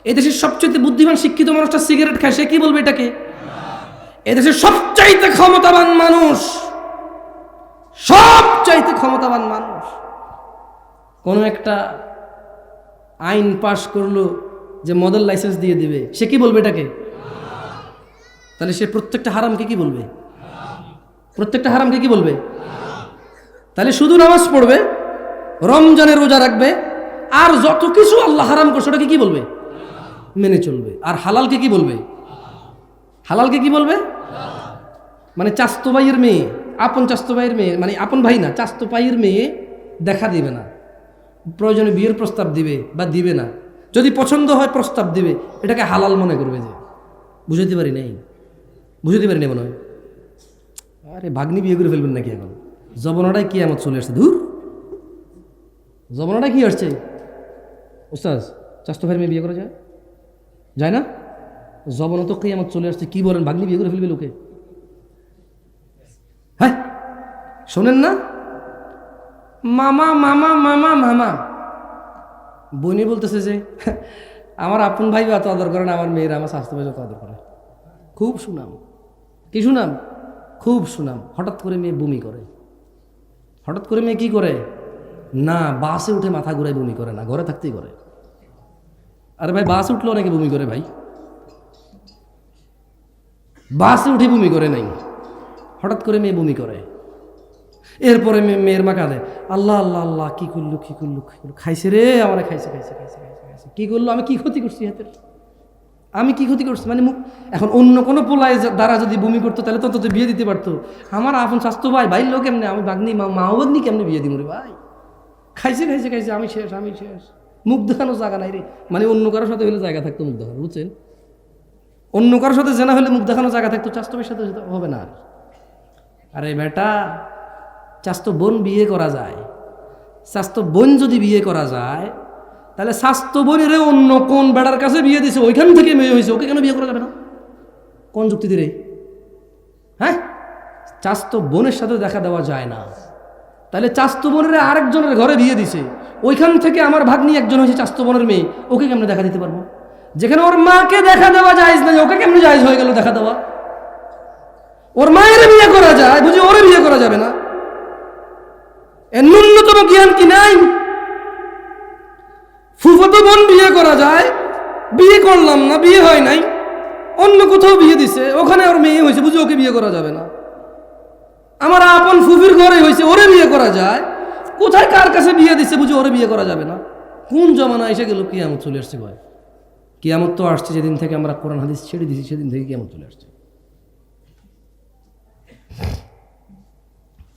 এই দেশের সবচেয়ে বুদ্ধিমান শিক্ষিত মানুষটা সিগারেট খায়, সে কি বলবে এটাকে? এদেশের সবচাইতে ক্ষমতাবান মানুষ, সবচাইতে ক্ষমতাবান মানুষ কোনো একটা আইন পাশ করলো যে মডেল লাইসেন্স দিয়ে দিবে, সে কি বলবে এটাকে? তাহলে সে প্রত্যেকটা হারামকে কি বলবে? প্রত্যেকটা হারামকে কি বলবে? তাহলে শুধু নামাজ পড়বে, রমজানে রোজা রাখবে, আর যত কিছু আল্লাহ হারাম করছে ওটাকে কি বলবে? মেনে চলবে। আর হালালকে কি বলবে? হালালকে কি বলবে? মানে চাস্তো ভাইয়ের মেয়ে, আপন চাস্তো ভাইয়ের মেয়ে, মানে আপন ভাই না, চাস্তো ভাইয়ের মেয়ে দেখা দিবে না, প্রয়োজনে বিয়ের প্রস্তাব দিবে বা দিবে না, যদি পছন্দ হয় প্রস্তাব দিবে, এটাকে হালাল মনে করবে। যে বুঝাতে পারি নাই, বুঝাতে পারি না মনে হয়। আরে ভাগ্নি বিয়ে করে ফেলবেন নাকি এখন? জবনাটাই কি আমার চলে আসছে, ধুর জবনাটা কি আসছে। ওস্তাদ, চাস্তো ভাইয়ের মেয়ে বিয়ে করা যায়? যায় না? জবনা তো কি আমার চলে আসছে, কি বলেন? ভাগ্নি বিয়ে করে ফেলবে লোকে? হ্যাঁ, শোনেন না, মামা মামা মামা মামা। বোনি বলতেছে যে আমার আপন ভাই এত আদর করে না, আমার মেয়েরা আমার স্বাস্থ্য ভাই যত আদর করে। খুব সুনাম। কি সুনাম? খুব সুনাম। হঠাৎ করে মেয়ে বমি করে। হঠাৎ করে মেয়ে কি করে? না, বাসে উঠে মাথা ঘুরায় বমি করে না, ঘরে থাকতেই করে। আরে ভাই, বাসে উঠলে অনেকে বমি করে ভাই, বাসে উঠে বমি করে নাই, হঠাৎ করে মেয়ে বমি করে। এরপরে মেয়ের মা কাঁদে, আল্লাহ আল্লাহ আল্লাহ, কি করলো কি করলো কি করলো, খাইছে রে আমার, খাইছে খাইছে খাইছে খাইছে খাইছে, কি করলো, আমি কি ক্ষতি করছি হাতের, আমি কি ক্ষতি করছি? মানে এখন অন্য কোনো পোলায় দ্বারা যদি বমি করতো তাহলে তো তোদের বিয়ে দিতে পারতো। আমার আপন স্বাস্থ্য ভাই, ভাই লোক কেমনে, আমি বাগনি মাও বাগনি কেমনে বিয়ে দিব রে ভাই? খাইছে খাইছে খাইছে, আমি শেষ, আমি শেষ, মুখ দেখানোর জায়গা নাই রে। মানে অন্য কারোর সাথে হলে জায়গা থাকতো মুখ দেখানো, বুঝছেন? অন্য কারোর সাথে জেনা হলে মুখ দেখানোর জায়গা থাকতো, স্বাস্থ্য ভাইয়ের সাথে হবে না। আরে বেটা, স্বাস্থ্য বোন বিয়ে করা যায়। স্বাস্থ্য বোন যদি বিয়ে করা যায়, তাহলে স্বাস্থ্য বোনের অন্য কোন বেড়ার কাছে বিয়ে দিছে, ওইখান থেকে মেয়ে হয়েছে, ওকে কেন বিয়ে করা যাবে না? কোন যুক্তি দিয়ে? হ্যাঁ, স্বাস্থ্য বোনের সাথে দেখা দেওয়া যায় না। তাহলে স্বাস্থ্য বোনের আরেকজনের ঘরে বিয়ে দিছে, ওইখান থেকে আমার ভাগ্নি একজন হয়েছে স্বাস্থ্য বোনের মেয়ে, ওকে কেমনে দেখা দিতে পারবো? যেখানে ওর মাকে দেখা দেওয়া জায়েজ নাই, ওকে কেমনে জায়েজ হয়ে গেল দেখা দেওয়া? ওর মায়ের বিয়ে করা যায়, বুঝি ওরে বিয়ে করা যাবে না? এর ন্যূনতম জ্ঞান কি নাই? ফুফাতো বোন বিয়ে করা যায়, বিয়ে করলাম না, বিয়ে হয় নাই, অন্য কোথাও বিয়ে দিছে, ওখানে ওর মেয়ে হয়েছে, বুঝি ওকে বিয়ে করা যাবে না? আমার আপন ফুফির ঘরে হয়েছে, ওরে বিয়ে করা যায়, কোথায় কার কাছে বিয়ে দিছে, বুঝি ওরে বিয়ে করা যাবে না? কোন জমানা এসে গেল? কিয়ামত চলে আসছে ভাই। কিয়ামত তো আসছে যেদিন থেকে আমরা কোরআন হাদিস ছেড়ে দিয়েছি, সেদিন থেকে কিয়ামত চলে আসছে।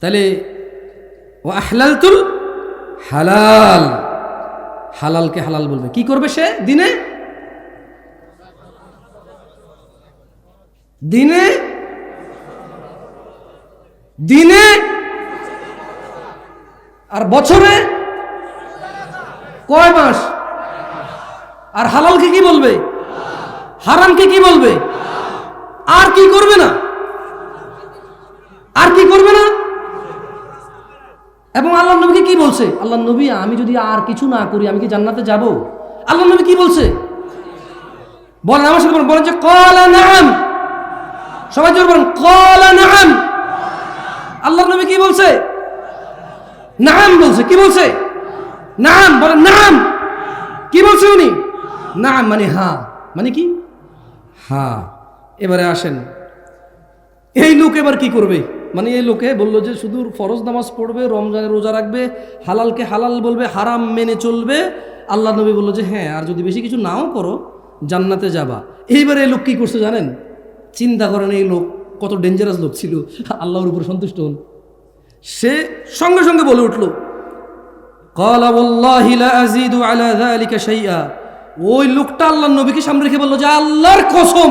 তাহলে ও আহলালতুল হালাল, হালালকে হালাল বলবে। কি করবে সে? দিনে দিনে দিনে আর বছরে কয় মাস? আর হালালকে কি বলবে? হারামকে কি বলবে? আর কি করবে না? আর কি করবে না? এবং আল্লাহ নবীকে কি বলছে? আল্লাহ নবী, আমি যদি আর কিছু না করি আমি কি জান্নাতে যাব? আল্লাহ নবী কি বলছে বলেন, আমার সাথে বলেন যে ক্বালা নাআম। সবাই জোরে বলেন, ক্বালা নাআম। আল্লাহ নবী কি বলছে? নাআম বলছে। কি বলছে? নাআম। বলেন নাআম। কি বলছে উনি? নাআম মানে হ্যাঁ, মানে কি? হ্যাঁ। এবারে আসেন, এই লোক এবার কি করবে? মানে এই লোকে বললো যে শুধু ফরজ নামাজ পড়বে, রমজানে রোজা রাখবে, হালালকে হালাল বলবে, হারাম মেনে চলবে। আল্লাহ নবী বললো যে হ্যাঁ, আর যদি বেশি কিছু নাও করো জান্নাতে যাবা। এইবারে এই লোক কি করছে জানেন? চিন্তা করেন এই লোক কত ডেঞ্জারাস লোক ছিল। আল্লাহর উপর সন্তুষ্ট হন, সে সঙ্গে সঙ্গে বলে উঠল, ক্বালা ওয়াল্লাহি লা আযীদু আলা যালিকা শাইআ। ওই লোকটা আল্লাহর নবীকে সামনে রেখে বলল যে আল্লাহর কসম,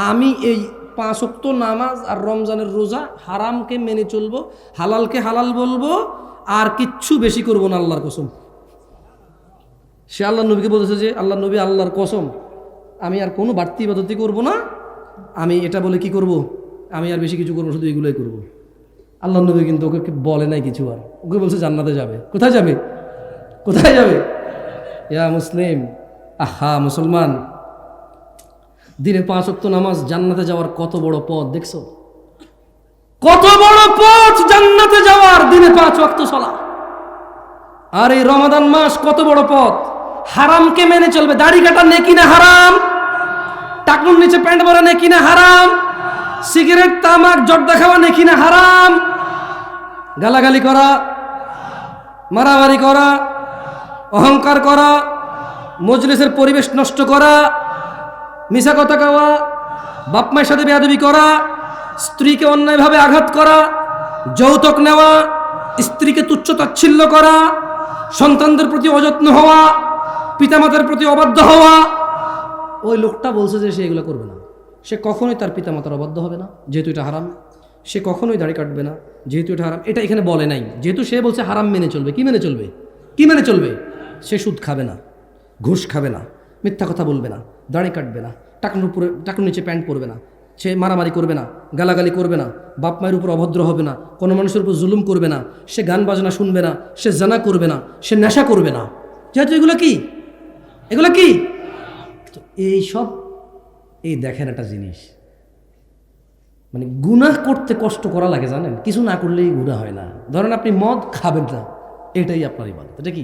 আমি এই 5 ওয়াক্ত নামাজ আর রমজানের রোজা, হারামকে মেনে চলবো, হালালকে হালাল বলবো, আর কিচ্ছু বেশি করবো না, আল্লাহর কসম। সে আল্লাহর নবীকে বলেছে যে আল্লাহর নবী, আল্লাহর কসম আমি আর কোনো বাড়তি ইবাদতই করবো না, আমি এটা বলে কি করব, আমি আর বেশি কিছু করবো, শুধু এগুলোই করবো। আল্লাহর নবী কিন্তু ওকে বলে নাই কিছু, আর ওকে বলছে জান্নাতে যাবে। কোথায় যাবে? কোথায় যাবে? ইয়া মুসলিম, আহা মুসলমান, দিনে 5 ওয়াক্ত নামাজ, জান্নাতে যাওয়ার কত বড় পথ দেখছো? কত বড় পথ জান্নাতে যাওয়ার, দিনে 5 ওয়াক্ত সালাত। আর এই রমাদান মাস কত বড় পথ, হারামকে মেনে চলবে। দাড়ি কাটা নেকি না হারাম? টাকনুর নিচে প্যান্ট পরা নেকি না হারাম? সিগারেট তামাক জর্দা খাওয়া নেকি না হারাম? গালাগালি করা, মারামারি করা, অহংকার করা, মজলিসের পরিবেশ নষ্ট করা, মিছা কথা কওয়া, বাপ মায়ের সাথে বেয়াদবি করা, স্ত্রীকে অন্যায়ভাবে আঘাত করা, যৌতুক নেওয়া, স্ত্রীকে তুচ্ছ তাচ্ছিল্য করা, সন্তানদের প্রতি অযত্ন হওয়া, পিতামাতার প্রতি অবাধ্য হওয়া। ওই লোকটা বলছে যে সে এগুলো করবে না, সে কখনোই তার পিতামাতার অবাধ্য হবে না যেহেতু এটা হারাম, সে কখনোই দাড়ি কাটবে না যেহেতু এটা হারাম। এটা এখানে বলে নাই, যেহেতু সে বলছে হারাম মেনে চলবে। কি মেনে চলবে? কি মেনে চলবে? সে সুদ খাবে না, ঘুষ খাবে না, মিথ্যা কথা বলবে না, দাড়ি কাটবে না, টাকুর নিচে প্যান্ট পরবে না, সে মারামারি করবে না, গালাগালি করবে না, বাপ মায়ের উপর অভদ্র হবে না, কোনো মানুষের উপর জুলুম করবে না, সে গান বাজনা শুনবে না, সে জানা করবে না, সে নেশা করবে না। যেহেতু এগুলো কি, এগুলো কি, তো এই সব, এই দেখেন একটা জিনিস, মানে গুনাহ করতে কষ্ট করা লাগে জানেন, কিছু না করলেই গুনাহ হয় না। ধরেন আপনি মদ খাবেন না, এটাই আপনার ইবাদত। এটা কি?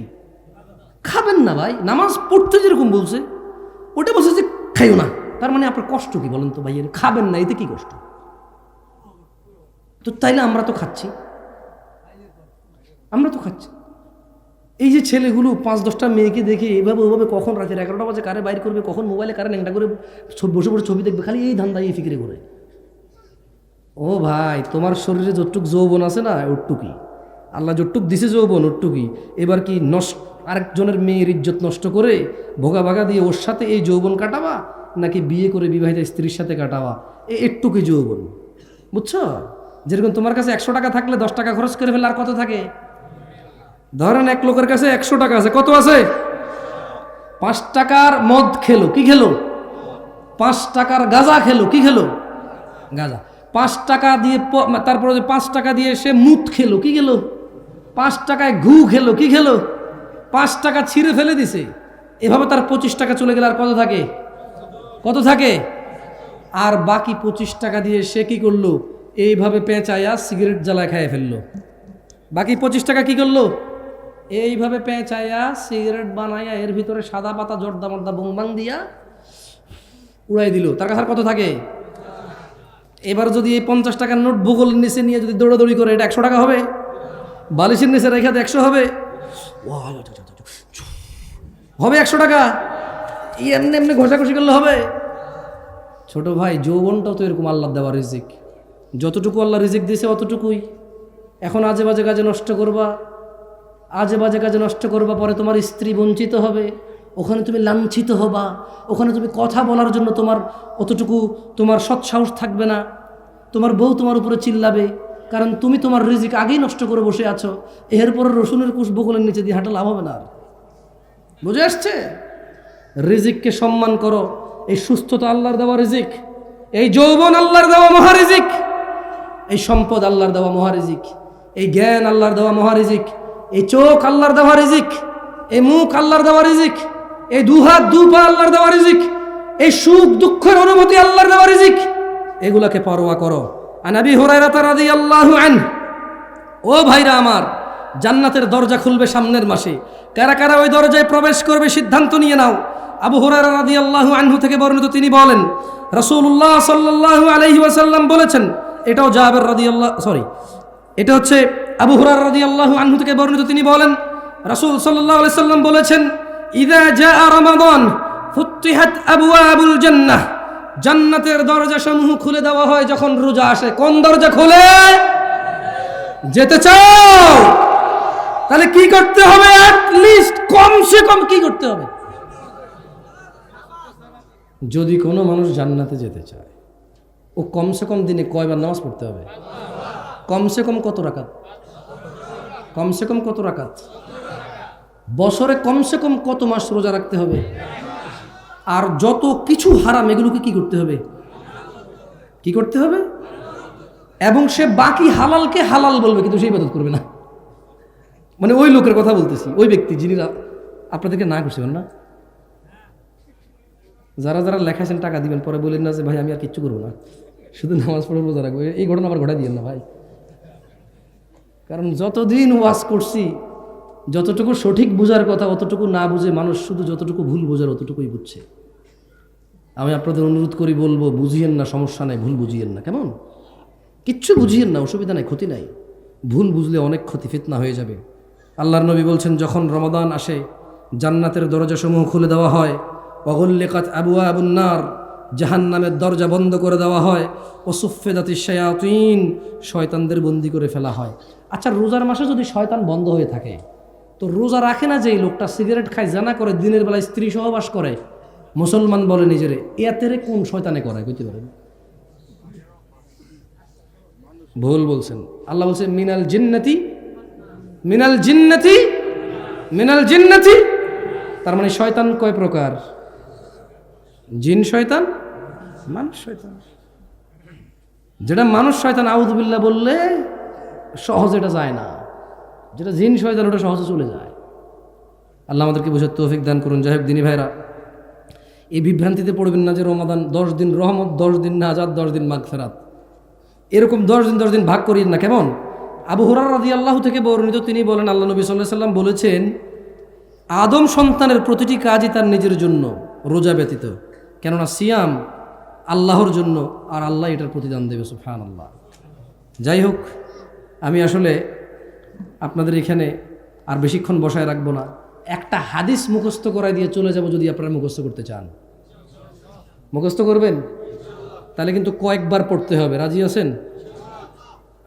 খাবেন না ভাই, নামাজ পড়তে যেরকম বলছে ওটা বলছে যে খাইও না, তার মানে আপনার কষ্ট কি বলেন তো ভাই? খাবেন না, এতে কি কষ্ট? তো তাইলে আমরা তো খাচ্ছি, আমরা তো খাচ্ছি। এই যে ছেলেগুলো 5-10টা মেয়েকে দেখে এভাবে ওভাবে, কখন রাতের 11টা বাজে কারে বাইর করবে, কখন মোবাইলে কারে ন্যাংটা করে বসে বসে ছবি দেখবে, খালি এই ধান্দা, এই ফিকিরে করে। ও ভাই, তোমার শরীরে যতটুক যৌবন আছে না, ওটুকুই আল্লাহ যতটুক দিছে যৌবন, ওটুকুই। এবার কি আরেকজনের মেয়ের ইজ্জত নষ্ট করে ভোগা ভাগা দিয়ে ওর সাথে এই যৌবন কাটাবা, নাকি বিয়ে করে বিবাহিত স্ত্রীর সাথে কাটাবা? একটুকুই যৌবন, বুঝছো? যেরকম তোমার কাছে 100 টাকা থাকলে 10 টাকা খরচ করে ফেলে, আর কত থাকে? ধরেন এক লোকের কাছে 100 টাকা আছে, কত আছে? 5 টাকার মদ খেলো, কি খেলো? 5 টাকার গাঁজা খেলো, কি খেলো? গাঁজা। 5 টাকা দিয়ে তারপরে 5 টাকা দিয়ে সে মুত খেলো, কি খেলো? 5 টাকায় ঘু খেলো, কি খেলো? 5 টাকা ছিঁড়ে ফেলে দিছে। এভাবে তার 25 টাকা চলে গেলে আর কত থাকে? কত থাকে? আর বাকি 25 টাকা দিয়ে সে কি করলো? এইভাবে পেঁচাইয়া সিগারেট জ্বালায় খাইয়ে ফেললো। বাকি 25 টাকা কি করলো? এইভাবে পেঁচাইয়া সিগারেট বানাইয়া এর ভিতরে সাদা পাতা জর্দা মর্দা বুংবাং দিয়া উড়াই দিল। তার কাছে আর কত থাকে? এবার যদি এই 50 টাকার নোট ভূগোল নিচে নিয়ে যদি দৌড়াদৌড়ি করে, এটা 100 টাকা হবে? বালিশের নিচে রেখা 100 হবে? হবে 100 টাকা? এমনি এমনি ঘষাঘষি করলে হবে? ছোট ভাই, যৌবনটাও তো এরকম আল্লাহ দেওয়া রিজিক। যতটুকু আল্লাহ রিজিক দিয়েছে অতটুকুই। এখন আজে বাজে কাজে নষ্ট করবা, আজে বাজে কাজে নষ্ট করবা, পরে তোমার স্ত্রী বঞ্চিত হবে, ওখানে তুমি লাঞ্ছিত হবা, ওখানে তুমি কথা বলার জন্য তোমার অতটুকু তোমার সৎসাহস থাকবে না, তোমার বউ তোমার উপরে চিল্লাবে, কারণ তুমি তোমার রিজিক আগেই নষ্ট করে বসে আছো। এরপরে রসুনের কুশ বগলের নিচে দিয়ে হাঁটা লাভ হবে না। বুঝে আসছে? রিজিককে সম্মান করো। এই সুস্থতা আল্লাহর দেওয়া রিজিক, এই যৌবন আল্লাহর দেওয়া মহারিজিক, এই সম্পদ আল্লাহর দেওয়া মহারিজিক, এই জ্ঞান আল্লাহর দেওয়া মহারিজিক, এই চোখ আল্লাহর দেওয়া রিজিক, এই মুখ আল্লাহর দেওয়া রিজিক, এই দুহাত দুপা আল্লাহর দেওয়া রিজিক, এই সুখ দুঃখের অনুভূতি আল্লাহর দেওয়া রিজিক। এগুলাকে পরোয়া করো। আন আবি হুরায়রা রাদিয়াল্লাহু আনহু, ও ভাইরা আমার, জান্নাতের দরজা খুলবে সামনের মাসে। কারা কারা ওই দরজায় প্রবেশ করবে সিদ্ধান্ত নিয়ে নাও। আবু হুরায়রা রাদিয়াল্লাহু আনহু থেকে বর্ণিত, তিনি বলেন রাসূলুল্লাহ সাল্লাল্লাহু আলাইহি ওয়াসাল্লাম বলেছেন, এটাও জাবের এটা হচ্ছে আবু হুরায়রা রাদিয়াল্লাহু আনহু থেকে বর্ণিত, তিনি বলেন রাসূল সাল্লাল্লাহু আলাইহি সাল্লাম বলেছেন, ইযা জাআ রমাদান ফুতিহাত আবওয়াবুল জান্নাহ, জান্নাতের দরজাসমূহ খুলে দেওয়া হয় যখন রোজা আসে। কোন দরজা খোলে? যেতে চাও? তাহলে কি করতে হবে? অ্যাট লিস্ট কমসে কম কি করতে হবে? যদি কোনো মানুষ জান্নাতে যেতে চায়, ও কমসে কম দিনে কয়বার নামাজ পড়তে হবে? কমসে কম কত রাকাত? কমসে কম কত রাকাত? বছরে কমসে কম কত মাস রোজা রাখতে হবে? আর যত কিছু হারাম এগুলোকে কি করতে হবে? কি করতে হবে? এবং সে বাকি হালালকে হালাল বলবে, কিন্তু সে ইবাদত করবে না। মানে ওই লোকের কথা বলতেছি, ওই ব্যক্তি যিনি আপনাদেরকে না করছেন না, যারা যারা লেখাছেন টাকা দিবেন, পরে বলেন না যে ভাই আমি আর কিচ্ছু করবো না, শুধু নামাজ পড়ে রোজা রাখবো। এই ঘটনা আবার ঘটাই দিয়েন না ভাই, কারণ যতদিন ওয়াজ করছি যতটুকু সঠিক বোঝার কথা অতটুকু না বুঝে মানুষ শুধু যতটুকু ভুল বোঝার অতটুকুই বুঝছে। আমি আপনাদের অনুরোধ করি, বলবো, বুঝিয়েন না, সমস্যা নাই, ভুল বুঝিয়েন না, কেমন? কিচ্ছু বুঝিয়েন না, অসুবিধা নাই, ক্ষতি নাই। ভুল বুঝলে অনেক ক্ষতি, ফিতনা হয়ে যাবে। আল্লাহর নবী বলছেন, যখন রমাদান আসে জান্নাতের দরজাসমূহ খুলে দেওয়া হয়, ওয়াগুল্লিকাত আবওয়াবুন নার, জাহান্নামের দরজা বন্ধ করে দেওয়া হয়, ওয়াসুফফিদাতিশ শায়াতিন, শয়তানদের বন্দী করে ফেলা হয়। আচ্ছা, রোজার মাসে যদি শয়তান বন্ধ হয়ে থাকে, তো রোজা রাখে না যেই লোকটা, সিগারেট খায়, জানা করে, দিনের বেলায় স্ত্রী সহবাস করে, মুসলমান বলে নিজেরে, এতেরে কোন শয়তানে করায় কইতে পারেন? ভুল বলছেন। আল্লাহ বলছে মিনাল জিন্নাতি, মিনাল জিন্নাতি, মিনাল জিন্নাতি। তার মানে শয়তান কয় প্রকার? জিন শয়তান, মানুষ শয়তান। যেটা মানুষ শয়তান আউযুবিল্লাহ বললে সহজে এটা যায় না, যেটা জিন শয়তান ওটা সহজে চলে যায়। আল্লাহ আমাদেরকে বোঝার তৌফিক দান করুন। যাই হোক দিনী ভাইরা, এই বিভ্রান্তিতে পড়বেন না যে রমাদান 10 দিন রহমত, 10 দিন নাজাত, 10 দিন মাগফিরাত, এরকম 10 দিন ভাগ করিয়েন না, কেমন? আবু হুরায়রা রাদিয়াল্লাহু থেকে বর্ণিত, তিনি বলেন আল্লাহ নবী সাল্লাল্লাহু আলাইহি সাল্লাম বলেছেন, আদম সন্তানের প্রতিটি কাজই তার নিজের জন্য, রোজা ব্যতীত, কেননা সিয়াম আল্লাহর জন্য, আর আল্লাহ এটার প্রতিদান দেবে, সুবহানাল্লাহ। যাই হোক, আমি আসলে আপনাদের এখানে আর বেশিক্ষণ বসায় রাখবো না। একটা হাদিস মুখস্থ করাই দিয়ে চলে যাব, যদি আপনারা মুখস্থ করতে চান। মুখস্থ করবেন? তাহলে কিন্তু কয়েকবার পড়তে হবে, রাজি আছেন?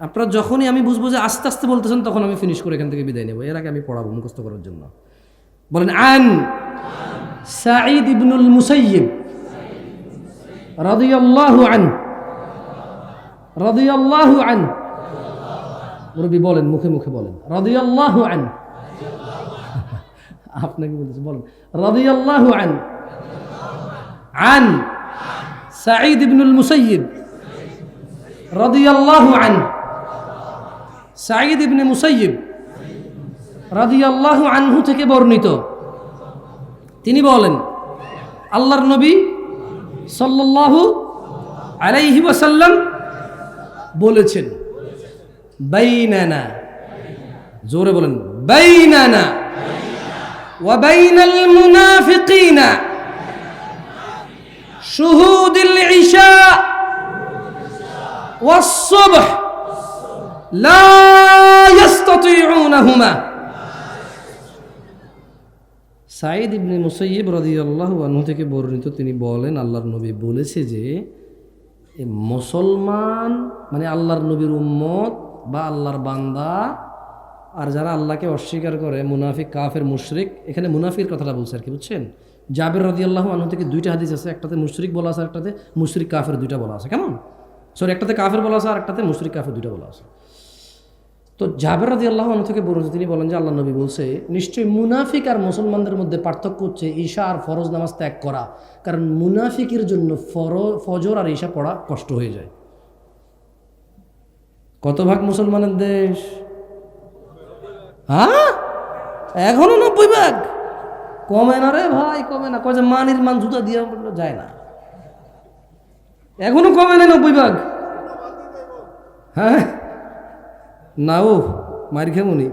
আপনারা যখনই আমি বুঝবো যে আস্তে আস্তে বলতেছেন, তখন আমি ফিনিশ করে এখান থেকে বিদায় নেব, এর আগে আমি পড়াবো মুখস্থ করার জন্য। বলেন, আন সাঈদ ইবনুল মুসাইয়িব রাদিয়াল্লাহু আনহু, রাদিয়াল্লাহু আনহু, মুরব্বি বলেন, মুখে মুখে বলেন, রাদিয়াল্লাহু আনহু। আপনাকে বলতেছি, বলেন রাদিয়াল্লাহু আনহু। আন সাঈদ ইবনুল মুসাইয়িব রাদিয়াল্লাহু আনহু, সাঈদ ইবনে মুসাইয়িব রাদিয়াল্লাহু আনহু থেকে বর্ণিত, তিনি বলেন আল্লাহর নবী সাল্লাল্লাহু আলাইহি ওয়াসাল্লাম বলেছেন, বাইনানা, জোরে বলেন, বাইনানা ওয়া বাইনাল মুনাফিকিনা শুহুদুল ইশা ওয়াস সুবহ লা ইস্তাতিউনাহুমা। সাঈদ ইবনে মুসাইয়িব রাদিয়াল্লাহু আনহু থেকে বর্ণিত, তিনি বলেন আল্লাহর নবী বলেছে যে এই মুসলমান মানে আল্লাহর নবীর উম্মত বা আল্লাহর বান্দা, আর যারা আল্লাহকে অস্বীকার করে, মুনাফিক, কাফের, মুশরিক, এখানে মুনাফিকের কথাটা বলছে আর কি, বুঝছেন? জাবের রাদিয়াল্লাহু আনহু থেকে 2টা হাদিস আছে, একটাতে মুশরিক বলা আছে, একটাতে মুশরিক কাফের 2টা বলা আছে, কেমন? সরি, একটাতে কাফের বলা আছে আর একটাতে মুশরিক কাফের 2টা বলা আছে। তো জাবের রাদিয়াল্লাহু আনহু থেকে বলছেন, তিনি বলেন যে আল্লাহ নবী বলছে, নিশ্চয়ই মুনাফিক আর মুসলমানদের মধ্যে পার্থক্য হচ্ছে ঈশা আর ফরজ নামাজ ত্যাগ করা। কারণ মুনাফিকের জন্য ফজর আর ঈশা পড়া কষ্ট হয়ে যায়। কত ভাগ মুসলমানের দেশ? হ্যাঁ, এখনো 90 ভাগ। কমে না রে ভাই, কমে না। কয় যে মানির মান জুতা দিয়ে যায় না, এখনো কমে না 90 ভাগ। হ্যাঁ না, ও মার খেমুনি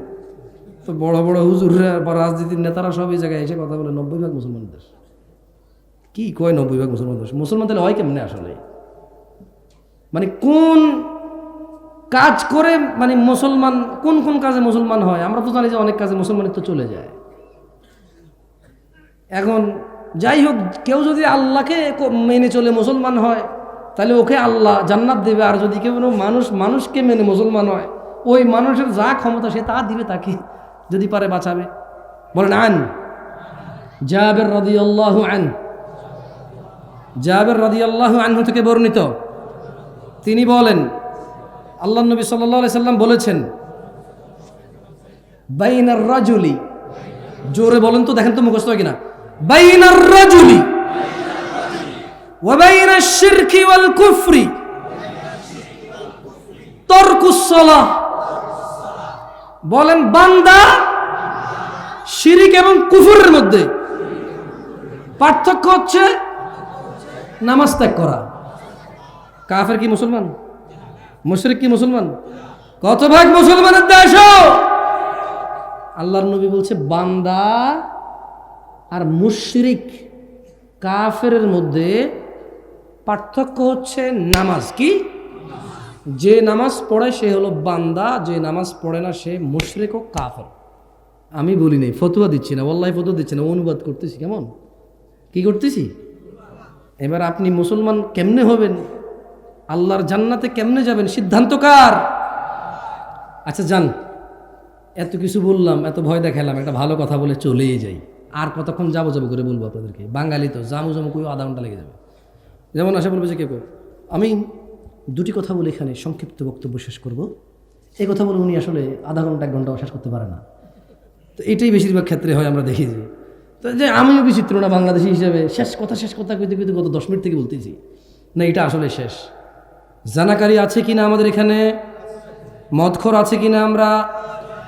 তো বড় বড় হুজুররা বা রাজনীতির নেতারা সব এই জায়গায় এসে কথা বলে 90 ভাগ মুসলমান দেশ। কি কয় 90 ভাগ মুসলমান দেশ? মুসলমান তাহলে হয় কেমনে আসলে? মানে কোন কাজ করে মানে মুসলমান, কোন কোন কাজে মুসলমান হয়? আমরা তো জানি যে অনেক কাজে মুসলমানিত্ব চলে যায়। এখন যাই হোক, কেউ যদি আল্লাহকে মেনে চলে মুসলমান হয়, তাহলে ওকে আল্লাহ জান্নাত দেবে। আর যদি কেউ মানুষকে মেনে মুসলমান হয়, ওই মানুষের যা ক্ষমতা সে তা দিবে তাকে, যদি পারে বাঁচাবে। বলেন আন জাবের রাদিয়াল্লাহু আনহু, জাবের রাদিয়াল্লাহু আনহু থেকে বর্ণিত, তিনি বলেন আল্লাহর নবী সাল্লাল্লাহু আলাইহি সাল্লাম বলেছেন, বাইনার রাজুলি, জোরে বলেন তো, দেখেন তো মুখস্থ হয় কিনা, বাইনার রাজুলি ওয়া বাইনাশ শিরকি ওয়াল কুফরি তারকুস সালাহ। বলেন বান্দা শিরিক এবং কুফরের মধ্যে পার্থক্য হচ্ছে নামাজ ত্যাগ করা। কাফের কি মুসলমান? মুশরিক কি মুসলমান? কত ভাগ মুসলমানের দেশ? আল্লাহর নবী বলছে বান্দা আর মুশরিক কাফেরের মধ্যে পার্থক্য হচ্ছে নামাজ। কি? যে নামাজ পড়ে সে হলো বান্দা, যে নামাজ পড়ে না সে মুশরিক ও কাফের। আমি বলি নাই, ফতোয়া দিচ্ছি না, ওয়াল্লাহি ফতোয়া দিচ্ছি না, অনুবাদ করতেছি। কেমন কি করতেছি? এবার আপনি মুসলমান কেমনে হবেন, আল্লাহর জান্নাতে কেমনে যাবেন, সিদ্ধান্ত কার? আচ্ছা যান, এত কিছু বললাম, এত ভয় দেখালাম, একটা ভালো কথা বলে চলেই যাই। আর কতক্ষণ যাবো যাবো করে বলবো আপনাদেরকে? বাঙালি তো জামু জামু কই আধা ঘন্টা লেগে যাবে। যেমন আসা বলবে যে কেউ আমি দুটি কথা বলে এখানে সংক্ষিপ্ত বক্তব্য শেষ করব, এই কথা বলে উনি আসলে আধা ঘন্টা 1 ঘন্টা শেষ করতে পারে না। তো এটাই বেশিরভাগ ক্ষেত্রে হয়, আমরা দেখি যে। তো যে আমিও বিচিত্র না বাংলাদেশি হিসেবে, শেষ কথা কইতে কইতে গত 10 মিনিট থেকে বলতেছি না, এটা আসলে শেষ। জানাকারী আছে কিনা আমাদের এখানে? মদখোর আছে কিনা? আমরা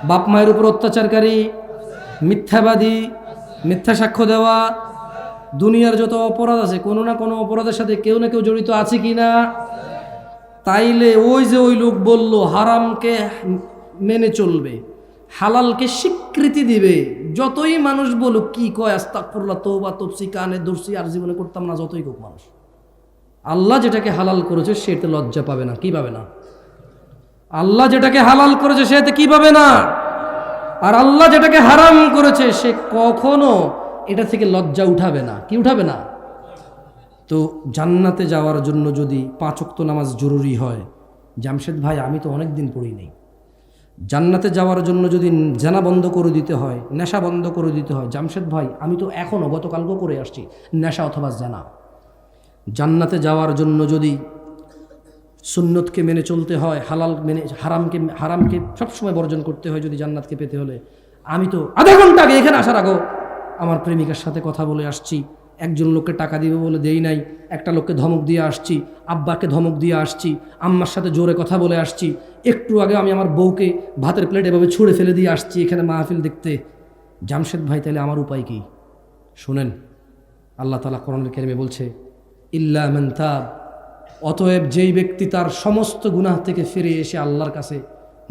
বাপ মায়ের উপর অত্যাচারকারী, মিথ্যাবাদী, মিথ্যা সাক্ষ্য দেওয়া, দুনিয়ার যত অপরাধ আছে কোনো না কোনো অপরাধের সাথে কেউ না কেউ জড়িত আছে কিনা? তাইলে ওই যে ওই লোক বলল হারামকে মেনে চলবে, হালালকে স্বীকৃতি দিবে, যতই মানুষ বলুক কি কয় আস্তাগফিরুল্লাহ তওবা তফসি কানে দর্শি আর জীবনে করতাম না, যতই হোক মানুষ, আল্লাহ যেটাকে হালাল করেছে সেটা লজ্জা পাবে না। কি পাবে না? আল্লাহ যেটাকে হালাল করেছে সেটা কি পাবে না? আর আল্লাহ যেটাকে হারাম করেছে সে কখনো এটা থেকে লজ্জা উঠাবে না। কি উঠাবে না? তো জান্নাতে যাওয়ার জন্য যদি 5 ওয়াক্ত নামাজ জরুরি হয়, জামশেদ ভাই আমি তো অনেক দিন পড়ি নেই। জান্নাতে যাওয়ার জন্য যদি জানা বন্ধ করে দিতে হয়, নেশা বন্ধ করে দিতে হয়, জামশেদ ভাই আমি তো এখনও গতকালকেও করে আসছি নেশা অথবা জানা। জান্নাতে যাওয়ার জন্য যদি সুন্নতকে মেনে চলতে হয়, হালাল মেনে হারামকে সবসময় বর্জন করতে হয় যদি জান্নাতকে পেতে হলে, আমি তো আধা ঘন্টা আগে এখানে আসার আগেও আমার প্রেমিকার সাথে কথা বলে আসছি, একজন লোককে টাকা দিবে বলে দেই নাই, একটা লোককে ধমক দিয়ে আসছি, আব্বাকে ধমক দিয়ে আসছি, আম্মার সাথে জোরে কথা বলে আসছি, একটু আগে আমি আমার বউকে ভাতের প্লেট এভাবে ছুঁড়ে ফেলে দিয়ে আসছি এখানে মাহফিল দেখতে। জামশেদ ভাই তাহলে আমার উপায় কি? শোনেন, আল্লাহ তাআলা কোরআনুল কারীমে বলছে ইল্লা মান তাব, অতএব যেই ব্যক্তি তার সমস্ত গুনাহ থেকে ফিরে এসে আল্লাহর কাছে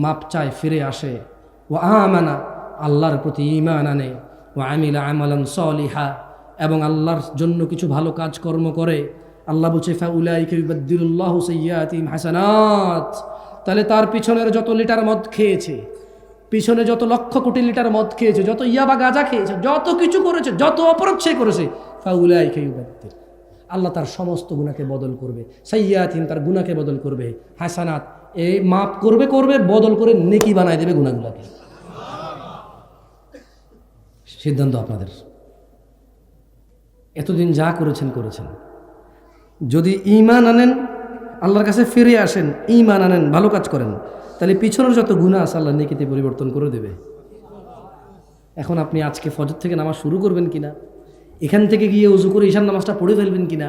মাপ চায়, ফিরে আসে, ও আমানা, আল্লাহর প্রতি ঈমান আনে, ও আমিলা আমালান সলিহা, এবং আল্লাহর জন্য কিছু ভালো কাজকর্ম করে। আল্লাহ বলছে ফাউলাইকা ইউবাদদিলুল্লাহু সাইয়্যাতিহিম হাসানাত, তাহলে তার পিছনের যত লিটার মদ খেয়েছে, পিছনে যত লক্ষ কোটি লিটার মদ খেয়েছে, যত ইয়াবা গাঁজা খেয়েছে, যত কিছু করেছে, যত অপরাধ সে করেছে, ফাউলাইকা ইউবাদদিল, আল্লাহ তার সমস্ত গুনাহকে বদল করবে, সাইয়্যাতিহিম, তার গুনাহকে বদল করবে, হাসানাত, এই মাফ করবে বদল করে নেকি বানায় দেবে গুনাহগুলোকে। সিদ্ধান্ত আপনাদের। এতদিন যা করেছেন করেছেন, যদি ঈমান আনেন, আল্লাহর কাছে ফিরে আসেন, ঈমান আনেন, ভালো কাজ করেন, তাহলে পিছনের যত গুনাহ আছে আল্লাহ নেকিতে পরিবর্তন করে দেবে। এখন আপনি আজকে ফজর থেকে নামাজ শুরু করবেন কিনা, এখান থেকে গিয়ে উজু করে ঈশান নামাজটা পড়ে ফেলবেন কিনা,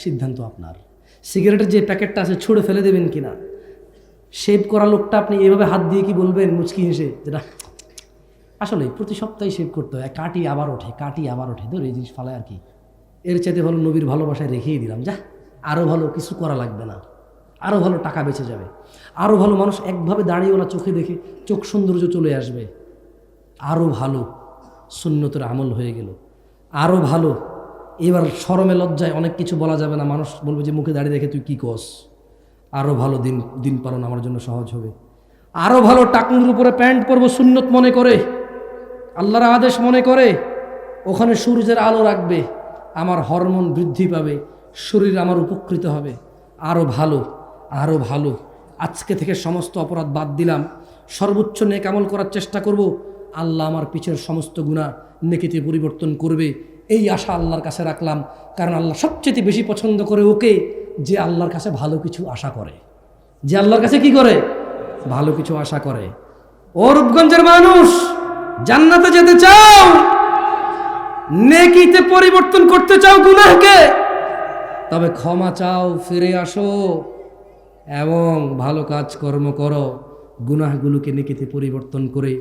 সিদ্ধান্ত আপনার। সিগারেটের যে প্যাকেটটা আছে ছুঁড়ে ফেলে দেবেন কিনা, শেভ করা লোকটা আপনি এভাবে হাত দিয়ে কি বলবেন মুচকি হেসে, যেটা আসলে প্রতি সপ্তাহে শেভ করতে হয়, কাটি আবার ওঠে, ধর এই জিনিস ফালায় আর কি, এর চাইতে ভালো নবীর ভালোবাসায় রেখেই দিলাম, যা আরও ভালো কিছু করা লাগবে না, আরও ভালো টাকা বেঁচে যাবে, আরও ভালো মানুষ একভাবে দাঁড়িয়েওয়ালা চোখে দেখে চোখ সৌন্দর্য চলে আসবে, আরও ভালো সুন্নতের আমল হয়ে গেল, আরও ভালো। এবার শরমে লজ্জায় অনেক কিছু বলা যাবে না, মানুষ বলবে যে মুখে দাঁড়িয়ে রেখে তুই কী কস। আরও ভালো দিন পালন আমার জন্য সহজ হবে, আরও ভালো টাকনুর উপরে প্যান্ট পরবো সুন্নত মনে করে, আল্লাহর আদেশ মনে করে, ওখানে সূর্যের আলো রাখবে, আমার হরমোন বৃদ্ধি পাবে, শরীর আমার উপকৃত হবে, আরও ভালো। আজকে থেকে সমস্ত অপরাধ বাদ দিলাম, সর্বোচ্চ নেক আমল করার চেষ্টা করব, আল্লাহ আমার পিছের সমস্ত গুনাহ নেকিতে পরিবর্তন করবে, এই আশা আল্লাহর কাছে রাখলাম। কারণ আল্লাহ সবচেয়ে বেশি পছন্দ করে ওকে যে আল্লাহর কাছে ভালো কিছু আশা করে, যে আল্লাহর কাছে কি করে, ভালো কিছু আশা করে। ও রূপগঞ্জের মানুষ, জান্নাতে যেতে চাও, নেকিতে পরিবর্তন করতে চাও গুনাহকে, তবে ক্ষমা চাও, ফিরে আসো এবং ভালো কাজ কর্ম করো, গুনাহগুলোকে নেকিতে পরিবর্তন করে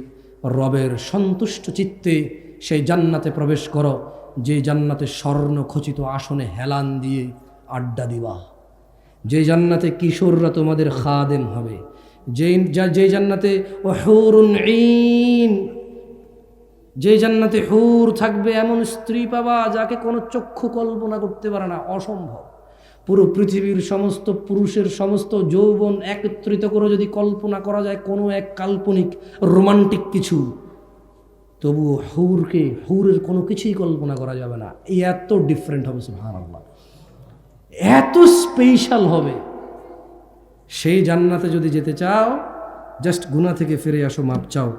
রবের সন্তুষ্ট চিত্তে সেই জান্নাতে প্রবেশ করো, যে জান্নাতে স্বর্ণ খচিত আসনে হেলান দিয়ে আড্ডা দিবা, যে জান্নাতে কিশোররা তোমাদের খাদেম হবে, যেই জান্নাতে হুরুন ঈন যে জান্নাতে হুর থাকবে, এমন স্ত্রী পাবা যাকে কোনো চক্ষু কল্পনা করতে পারে না, অসম্ভব। পুরো পৃথিবীর সমস্ত পুরুষের সমস্ত যৌবন একত্রিত করে যদি কল্পনা করা যায় কোনো এক কাল্পনিক রোমান্টিক কিছু, তবু হুরের কোনো কিছুই কল্পনা করা যাবে না। এত ডিফারেন্ট হবে, সুবহানাল্লাহ, এত স্পেশাল হবে। সেই জান্নাতে যদি যেতে চাও, জাস্ট গুনাহ থেকে ফিরে আসো, মাপ চাও।